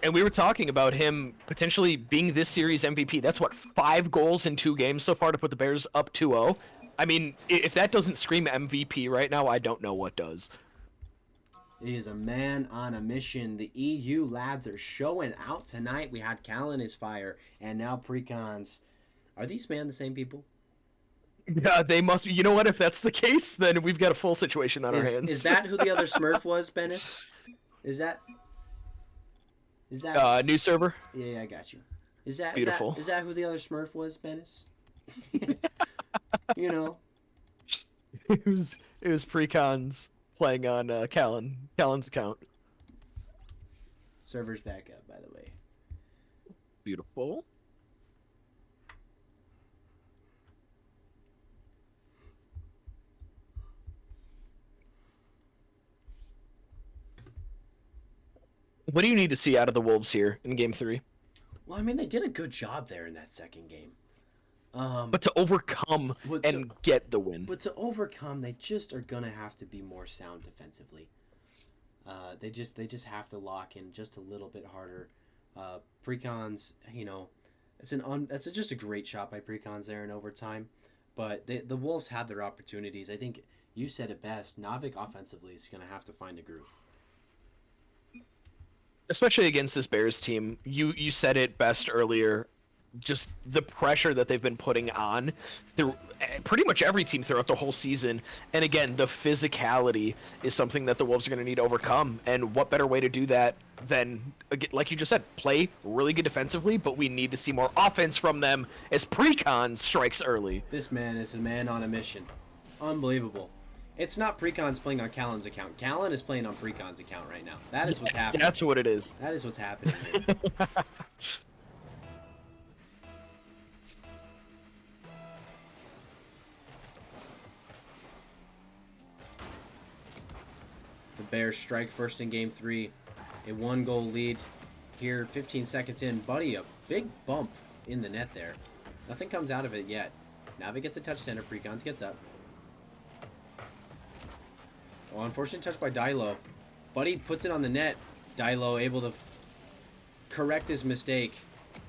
And we were talking about him potentially being this series MVP. That's what, 5 goals in 2 games so far to put the Bears up 2-0. I mean, if that doesn't scream MVP right now, I don't know what does. He is a man on a mission. The EU lads are showing out tonight. We had Callan is fire, and now Precons. Are these the same people? Yeah, they must. You know what? If that's the case, then we've got a full situation on our hands. Is that who the other Smurf was, Bennis? Is that new server? Yeah, I got you. Is that beautiful? Is that who the other Smurf was, Bennis? You know, it was Precons playing on Callan's account. Server's back up, by the way. Beautiful. What do you need to see out of the Wolves here in Game 3? Well, I mean, they did a good job there in that second game. But to overcome get the win. But to overcome, they just are gonna have to be more sound defensively. They just have to lock in just a little bit harder. Precons, you know, it's just a great shot by Precons there in overtime. But the Wolves had their opportunities. I think you said it best. Navik offensively is gonna have to find a groove. Especially against this Bears team. You said it best earlier. Just the pressure that they've been putting on through pretty much every team throughout the whole season. And again, the physicality is something that the Wolves are going to need to overcome. And what better way to do that than, like you just said, play really good defensively, but we need to see more offense from them as Precon strikes early. This man is a man on a mission. Unbelievable. It's not Precon's playing on Callan's account. Callan is playing on Precon's account right now. That is what's happening. That's what it is. That is what's happening here. The Bears strike first in Game 3. A 1-goal lead here, 15 seconds in. Buddy, a big bump in the net there. Nothing comes out of it yet. Navi gets a touch center. Precons gets up. Oh, unfortunate touch by Dilo. Buddy puts it on the net. Dilo able to correct his mistake.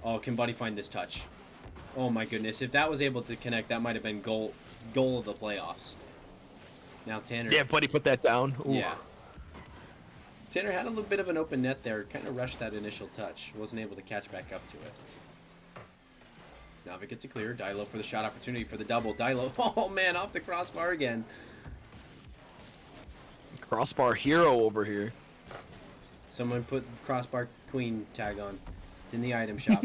Oh, can Buddy find this touch? Oh my goodness. If that was able to connect, that might have been goal of the playoffs. Now Tanner. Yeah, Buddy put that down. Ooh. Yeah. Tanner had a little bit of an open net there. Kind of rushed that initial touch. Wasn't able to catch back up to it. Navi gets it clear. Dilo for the shot opportunity for the double. Dilo. Oh man, off the crossbar again. Crossbar hero over here. Someone put crossbar queen tag on. It's in the item shop.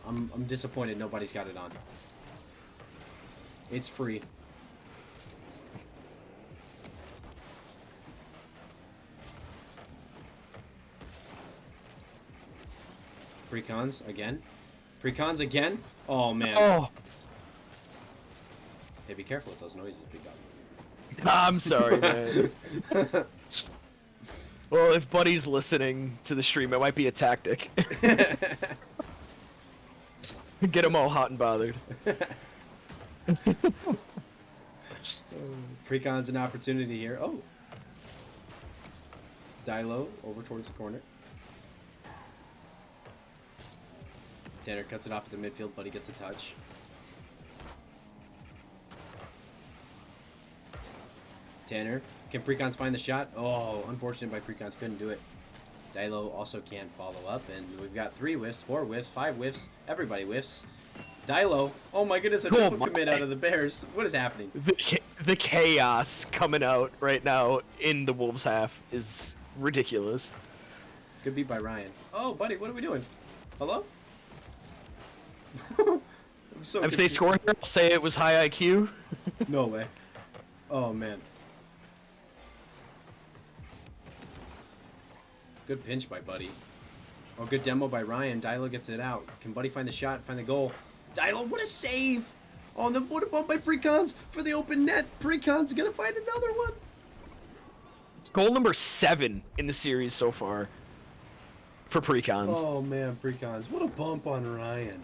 I'm disappointed nobody's got it on. It's free. Precons again. Precons again. Oh man. Oh, Hey, be careful with those noises, Precon. I'm sorry, man. Well, if Buddy's listening to the stream, it might be a tactic. Get him all hot and bothered. Precon's an opportunity here. Oh. Dilo over towards the corner. Tanner cuts it off at the midfield, Buddy gets a touch. Tanner, can Precons find the shot? Oh, unfortunate by Precons, couldn't do it. Dilo also can't follow up, and we've got 3 whiffs, 4 whiffs, 5 whiffs. Everybody whiffs. Dilo, oh my goodness, a triple commit out of the Bears. What is happening? The chaos coming out right now in the Wolves half is ridiculous. Good beat by Ryan. Oh, Buddy, what are we doing? Hello? I'm so If they confused. score here, I'll say it was high IQ. No way. Oh, man. Good pinch by Buddy. Oh, good demo by Ryan. Dilo gets it out. Can Buddy find the shot, find the goal? Dilo, what a save! Oh, and then what a bump by Precons for the open net. Precons gonna find another one. It's goal number 7 in the series so far for Precons. Oh, man, Precons. What a bump on Ryan.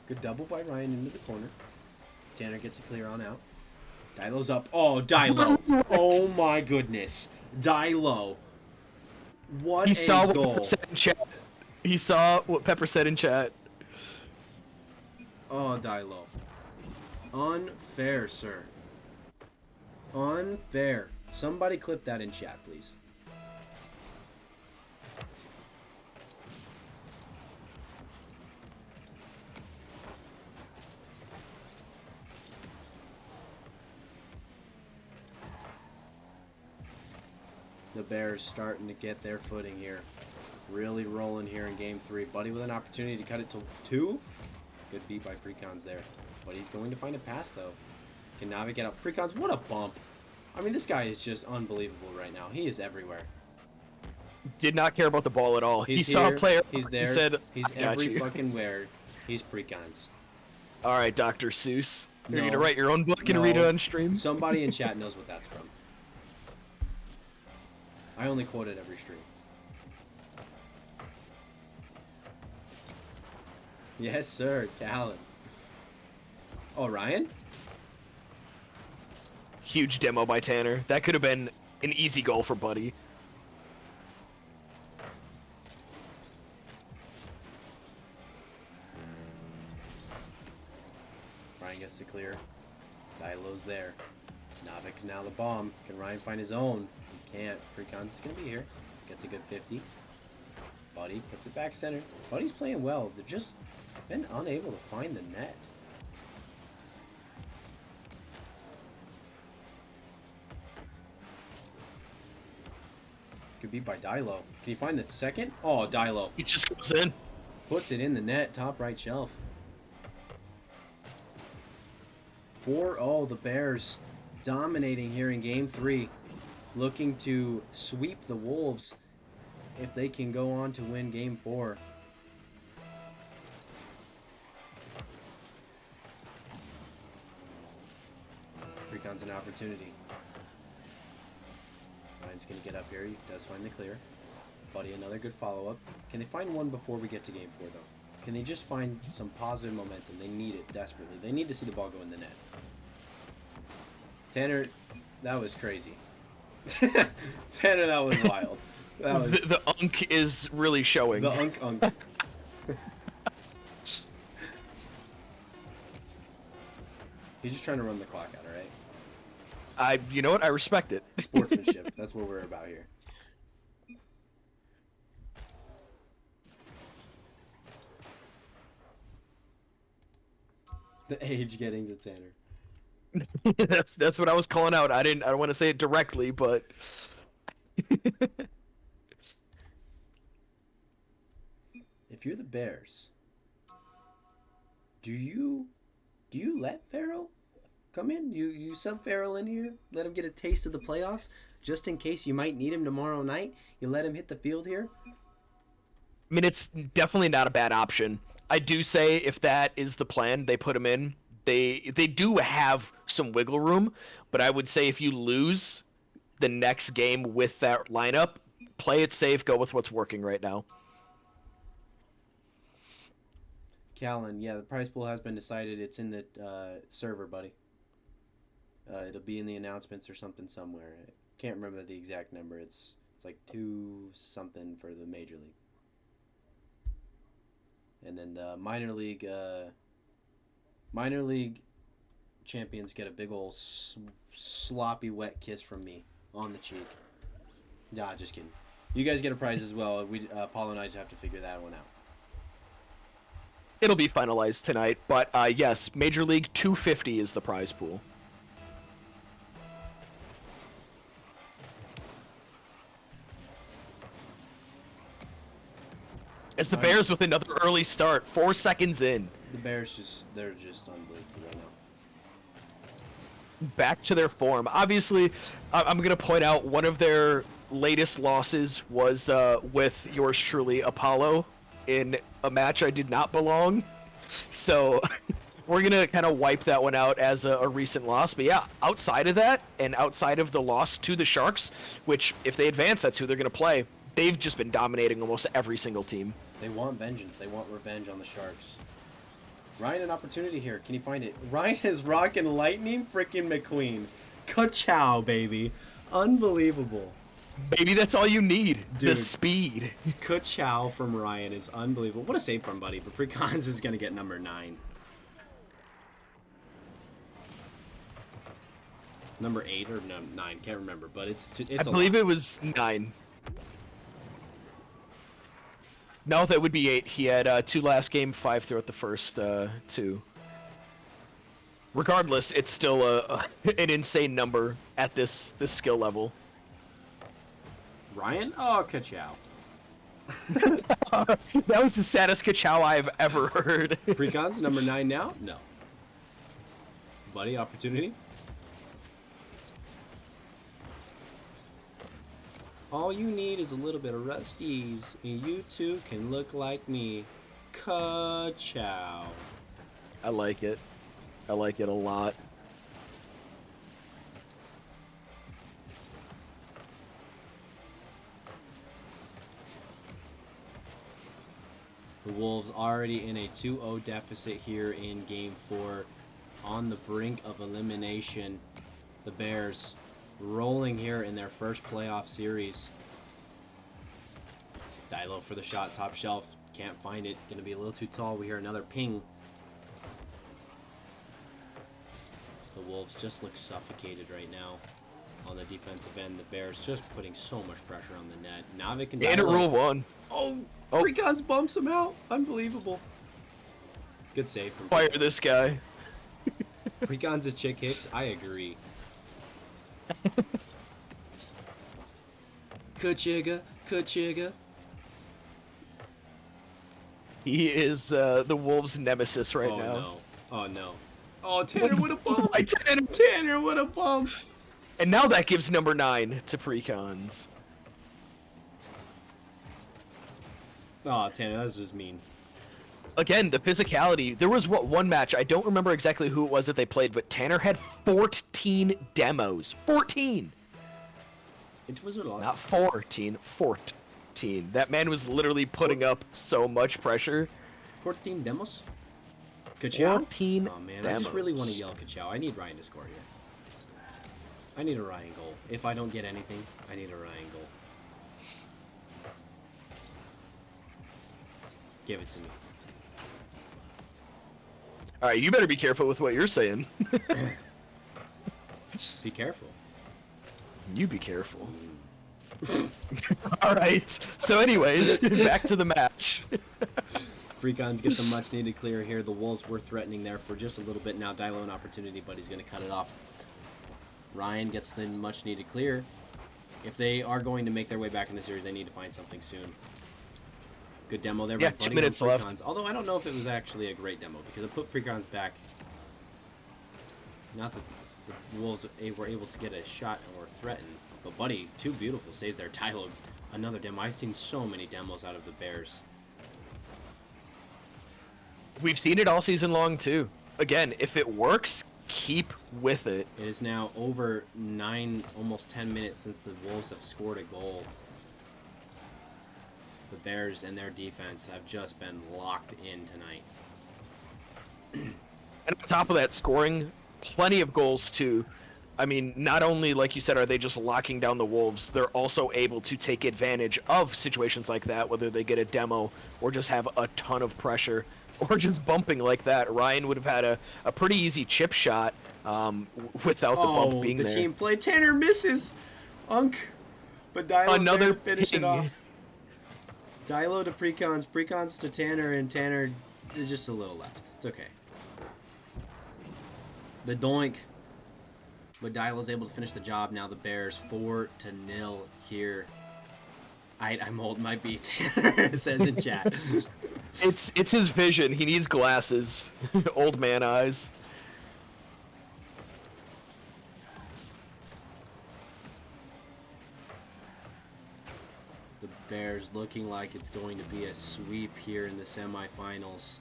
Good double by Ryan into the corner. Tanner gets a clear on out. Dilo's up. Oh, Dilo. Oh my goodness. Dilo. What He a saw what goal. Pepper said in chat. He saw what Pepper said in chat. Oh, Dilo. Unfair, sir. Unfair. Somebody clip that in chat, please. The Bears starting to get their footing here. Really rolling here in game 3. Buddy with an opportunity to cut it to 2. Good beat by Precons there. But he's going to find a pass, though. Can Navi get up? Precons, what a bump. I mean, this guy is just unbelievable right now. He is everywhere. Did not care about the ball at all. He's he saw here, a player. He's there. And said, He's "I got every you." fucking where. He's Precons. All right, Dr. Seuss. You're No. gonna write your own book and read it on stream. Somebody in chat knows what that's from. I only quote it every stream. Yes, sir, Callan. Oh, Ryan? Huge demo by Tanner. That could have been an easy goal for Buddy. Ryan gets to clear. Dilo's there. Navik now the bomb. Can Ryan find his own? He can't. Precon's is going to be here. Gets a good 50. Buddy puts it back center. Buddy's playing well. They've just been unable to find the net. Good beat by Dilo. Can you find the second? Oh, Dilo. He just goes in. Puts it in the net, top right shelf. 4-0, the Bears dominating here in game 3. Looking to sweep the Wolves if they can go on to win Game 4. Precon's an opportunity. Ryan's going to get up here. He does find the clear. Buddy, another good follow-up. Can they find one before we get to Game 4, though? Can they just find some positive momentum? They need it desperately. They need to see the ball go in the net. Tanner, that was crazy. Tanner, that was wild. That was... The unk is really showing. The unk. He's just trying to run the clock out, alright? You know what? I respect it. Sportsmanship. That's what we're about here. The age getting to Tanner. That's what I was calling out. I don't want to say it directly, but if you're the Bears, do you let Farrell come in? You sub Farrell in here, let him get a taste of the playoffs, just in case you might need him tomorrow night. You let him hit the field here. I mean, it's definitely not a bad option. I do say if that is the plan, they put him in. They do have some wiggle room, but I would say if you lose the next game with that lineup, play it safe, go with what's working right now. Callan, yeah, the prize pool has been decided. It's in the server, buddy. It'll be in the announcements or something somewhere. I can't remember the exact number. It's like 2 something for the major league. And then the minor league champions get a big old sloppy wet kiss from me on the cheek. Nah, just kidding. You guys get a prize as well. Paul and I just have to figure that one out. It'll be finalized tonight, but yes, Major League 250 is the prize pool. It's the Bears with another early start, 4 seconds in. The Bears they're just unbelievable right now. Back to their form. Obviously, I'm going to point out one of their latest losses was with yours truly, Apollo, in a match I did not belong. So we're going to kind of wipe that one out as a recent loss. But yeah, outside of that, and outside of the loss to the Sharks, which if they advance, that's who they're going to play, they've just been dominating almost every single team. They want vengeance. They want revenge on the Sharks. Ryan, an opportunity here. Can you find it? Ryan is rocking lightning freaking McQueen. Ka-chow, baby. Unbelievable. Maybe that's all you need. Dude, the speed. Ka-chow from Ryan is unbelievable. What a save from Buddy. But Precons is going to get number 9. Number 8 or no, 9. Can't remember. But it's I believe it was 9. No, that would be 8. He had 2 last game, 5 throughout the first 2. Regardless, it's still an insane number at this skill level. Ryan? Oh, ka-chow. That was the saddest ka-chow I've ever heard. Precons, number 9 now? No. Buddy, opportunity? All you need is a little bit of Rusties, and you too can look like me. Ka-chow. I like it. I like it a lot. The Wolves already in a 2-0 deficit here in Game 4, on the brink of elimination. The Bears rolling here in their first playoff series. Dilo for the shot, top shelf. Can't find it. Gonna be a little too tall. We hear another ping. The Wolves just look suffocated right now on the defensive end. The Bears just putting so much pressure on the net. Navik and And a rule 1. Oh, Precons bumps him out. Unbelievable. Good save from Fire this guy. Precons is chick hicks. I agree. Kuchiga, Kuchiga. He is the Wolves' nemesis right now. No. Oh no. Oh, Tanner with a bump. Tanner. Tanner with a bump. And now that gives number 9 to Precons. Oh, Tanner, that's just mean. Again, the physicality. There was one match, I don't remember exactly who it was that they played, but Tanner had 14 demos. 14! It was a lot. Not 14, 14. That man was literally putting up so much pressure. 14 demos? Kachow? 14 Oh, man, demos. I just really want to yell Kachow. I need Ryan to score here. I need a Ryan goal. If I don't get anything, I need a Ryan goal. Give it to me. All right, you better be careful with what you're saying. Be careful. You be careful. All right. So, anyways, back to the match. Precons get the much needed clear here. The Wolves were threatening there for just a little bit. Now Dilo an opportunity, but he's going to cut it off. Ryan gets the much needed clear. If they are going to make their way back in the series, they need to find something soon. Good demo there. Yeah, by 2 Buddy minutes on left. Precons. Although I don't know if it was actually a great demo because it put Precons back. Not that the Wolves were able to get a shot or threaten, but Buddy, 2 beautiful saves there. Tylo, another demo. I've seen so many demos out of the Bears. We've seen it all season long, too. Again, if it works, keep with it. It is now over 9, almost 10 minutes since the Wolves have scored a goal. The Bears and their defense have just been locked in tonight. And on top of that, scoring plenty of goals, too. I mean, not only, like you said, are they just locking down the Wolves, they're also able to take advantage of situations like that, whether they get a demo or just have a ton of pressure or just bumping like that. Ryan would have had a pretty easy chip shot without the bump being the there. team play. Tanner misses. Unk. But Dilo Another to finish ping. it off. Dilo to Precons. Precons to Tanner, and Tanner just a little left. It's okay. The doink. But Dilo's able to finish the job. Now the Bears 4-0 here. I'm holding my beat, Tanner says in chat. It's his vision. He needs glasses. Old man eyes. The Bears looking like it's going to be a sweep here in the semifinals.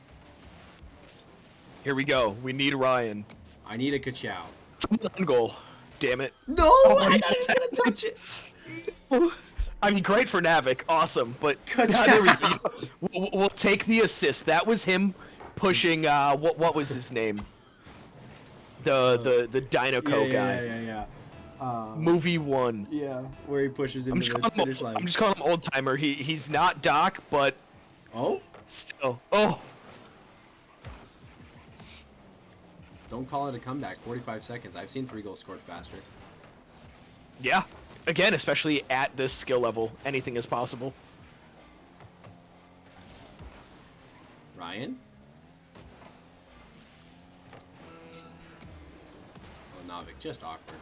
Here we go. We need Ryan. I need a Kachow. One goal. Damn it. No! I thought he was going to touch it! I mean, great for Navik. Awesome. But Good there we job. go. We'll take the assist. That was him pushing, what was his name? The Dinoco guy. Yeah. Movie 1. Yeah, where he pushes him I'm to just, the calling finish him, line. I'm just calling him old timer. He's not Doc, but Oh? still. Oh, Don't call it a comeback. 45 seconds. I've seen 3 goals scored faster. yeah. Again, especially at this skill level, anything is possible. Ryan? Oh, Navik, just awkward.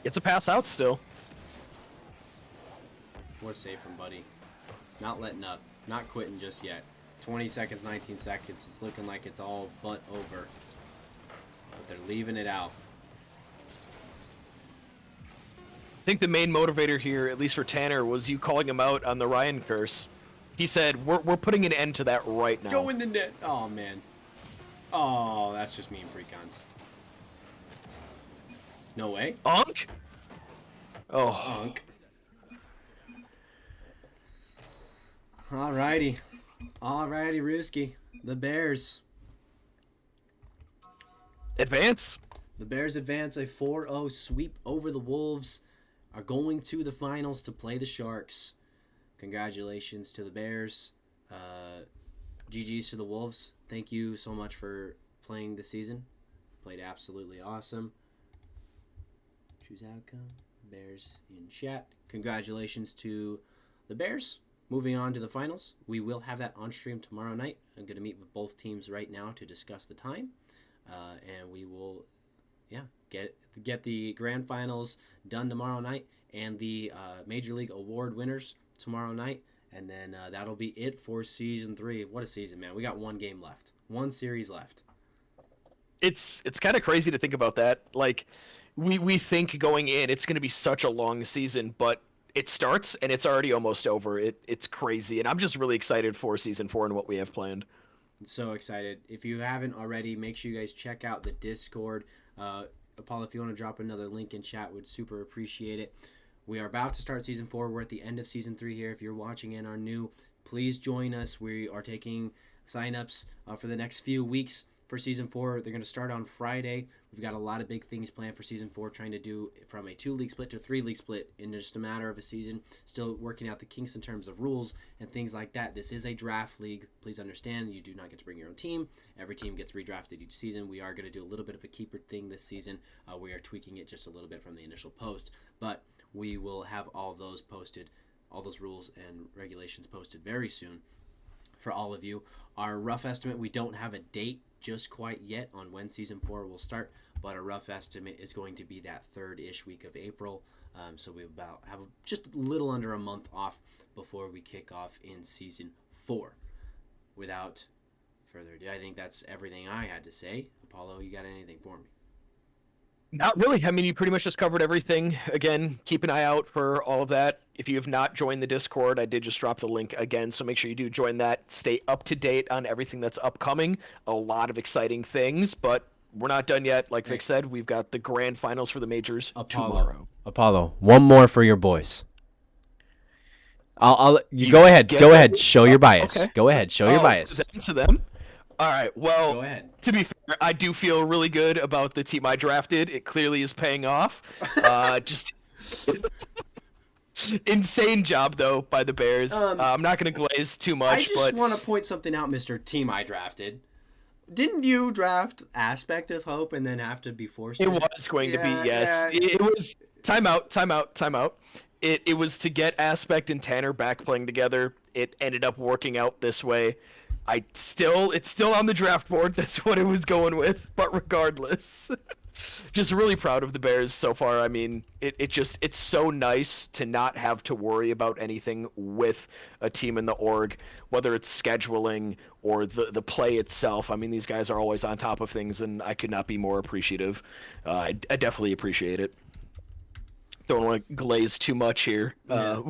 It's a pass out still. What a save from Buddy. Not letting up. Not quitting just yet. 20 seconds, 19 seconds. It's looking like it's all but over. But they're leaving it out. I think the main motivator here, at least for Tanner, was you calling him out on the Ryan curse. He said, we're putting an end to that right now. Go in the net. Oh, man. Oh, that's just me and Precons. No way. Unk? Oh. Unk. Alrighty. Alrighty, Ruski. The Bears. Advance? The Bears advance a 4-0 sweep over the Wolves. Are going to the finals to play the Sharks. Congratulations to the Bears. GG's to the Wolves. Thank you so much for playing this season. Played absolutely awesome. Choose outcome. Bears in chat. Congratulations to the Bears. Moving on to the finals. We will have that on stream tomorrow night. I'm going to meet with both teams right now to discuss the time. And we will, get the grand finals done tomorrow night and the Major League Award winners tomorrow night. And then that'll be it for Season 3. What a season, man. We got 1 game left. 1 series left. It's kind of crazy to think about that. Like, we think going in, it's going to be such a long season, but it starts and it's already almost over. It's crazy, and I'm just really excited for season 4 and what we have planned. So excited. If you haven't already, make sure you guys check out the Discord. Apollo, if you want to drop another link in chat, would super appreciate it. We are about to start season 4. We're at the end of season 3 here. If you're watching and are new, please join us. We are taking signups for the next few weeks for season 4. They're going to start on Friday. We've got a lot of big things planned for season 4, trying to do from a 2-league split to a 3-league split in just a matter of a season. Still working out the kinks in terms of rules and things like that. This is a draft league. Please understand, you do not get to bring your own team. Every team gets redrafted each season. We are going to do a little bit of a keeper thing this season. We are tweaking it just a little bit from the initial post, but we will have all those posted, all those rules and regulations posted very soon for all of you. Our rough estimate, we don't have a date just quite yet on when season 4 will start, but a rough estimate is going to be that third-ish week of April. So we about have just a little under a month off before we kick off in season 4. Without further ado, I think that's everything I had to say. Apollo, you got anything for me? Not really. I mean, you pretty much just covered everything. Again, keep an eye out for all of that. If you have not joined the Discord, I did just drop the link again, so make sure you do join that. Stay up to date on everything that's upcoming. A lot of exciting things, but we're not done yet. Like Vic said, we've got the grand finals for the majors tomorrow. Apollo, one more for your boys. You go ahead. Go ahead. Show your bias. Okay. Go ahead. Show your bias. To them. All right. Well, go ahead. To be fair, I do feel really good about the team I drafted. It clearly is paying off. Just insane job though by the Bears. I'm not going to glaze too much. I just want to point something out, Mr. Team I drafted. Didn't you draft Aspect of Hope and then have to be forced? It was going to be, yes. Yeah. It was timeout. It was to get Aspect and Tanner back playing together. It ended up working out this way. It's still on the draft board. That's what it was going with. But regardless, just really proud of the Bears so far. I mean, it's so nice to not have to worry about anything with a team in the org, whether it's scheduling or the play itself. I mean, these guys are always on top of things, and I could not be more appreciative. I definitely appreciate it. Don't want to glaze too much here. Yeah.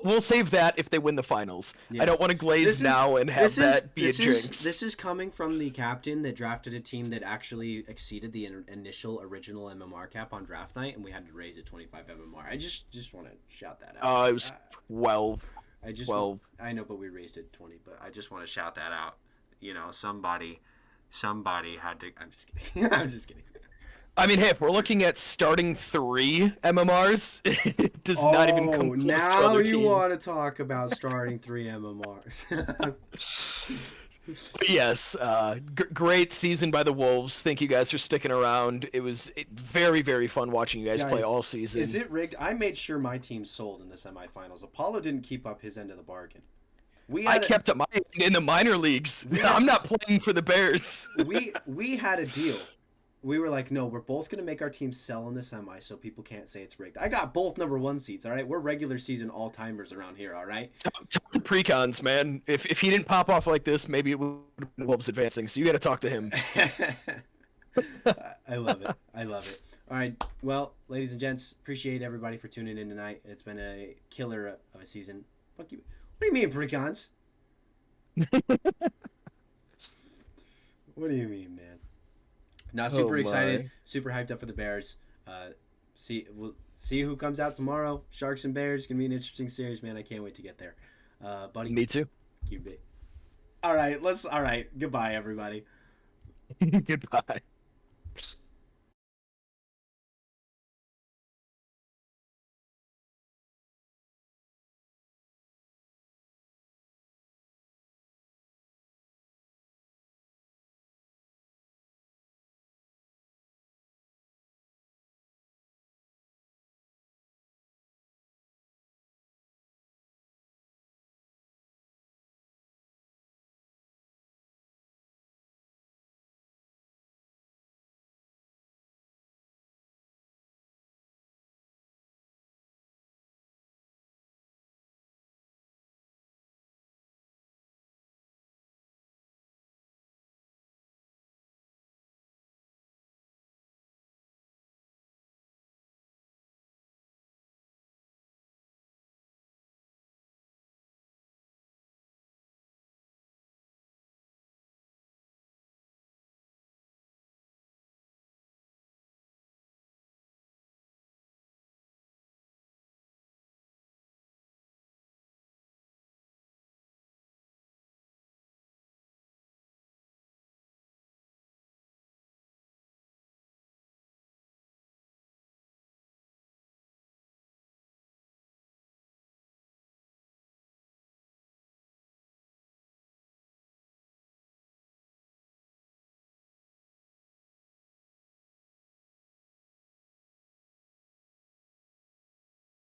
We'll save that if they win the finals. Yeah. I don't want to glaze now and have that be a jinx. This is coming from the captain that drafted a team that actually exceeded the initial original MMR cap on draft night, and we had to raise it 25 MMR. I just want to shout that out. It was 12. 12. I know, but we raised it 20. But I just want to shout that out. You know, somebody had to. I'm just kidding. I'm just kidding. I mean, hey, if we're looking at starting 3 MMRs, it does not even come close to other teams. Now you want to talk about starting 3 MMRs. Yes, great season by the Wolves. Thank you guys for sticking around. It was very, very fun watching you guys play all season. Is it rigged? I made sure my team sold in the semifinals. Apollo didn't keep up his end of the bargain. I kept up my end in the minor leagues. I'm not playing for the Bears. We had a deal. We were like, no, we're both going to make our team sell in the semi so people can't say it's rigged. I got both number 1 seeds, all right? We're regular season all-timers around here, all right? Talk to Precons, man. If he didn't pop off like this, maybe it would have been Wolves advancing, so you got to talk to him. I love it. All right, well, ladies and gents, appreciate everybody for tuning in tonight. It's been a killer of a season. Fuck you. What do you mean, Precons? What do you mean, man? Now, super excited, super hyped up for the Bears. We'll see who comes out tomorrow. Sharks and Bears, gonna be an interesting series, man. I can't wait to get there, buddy. Me too. QB. All right, goodbye, everybody. Goodbye.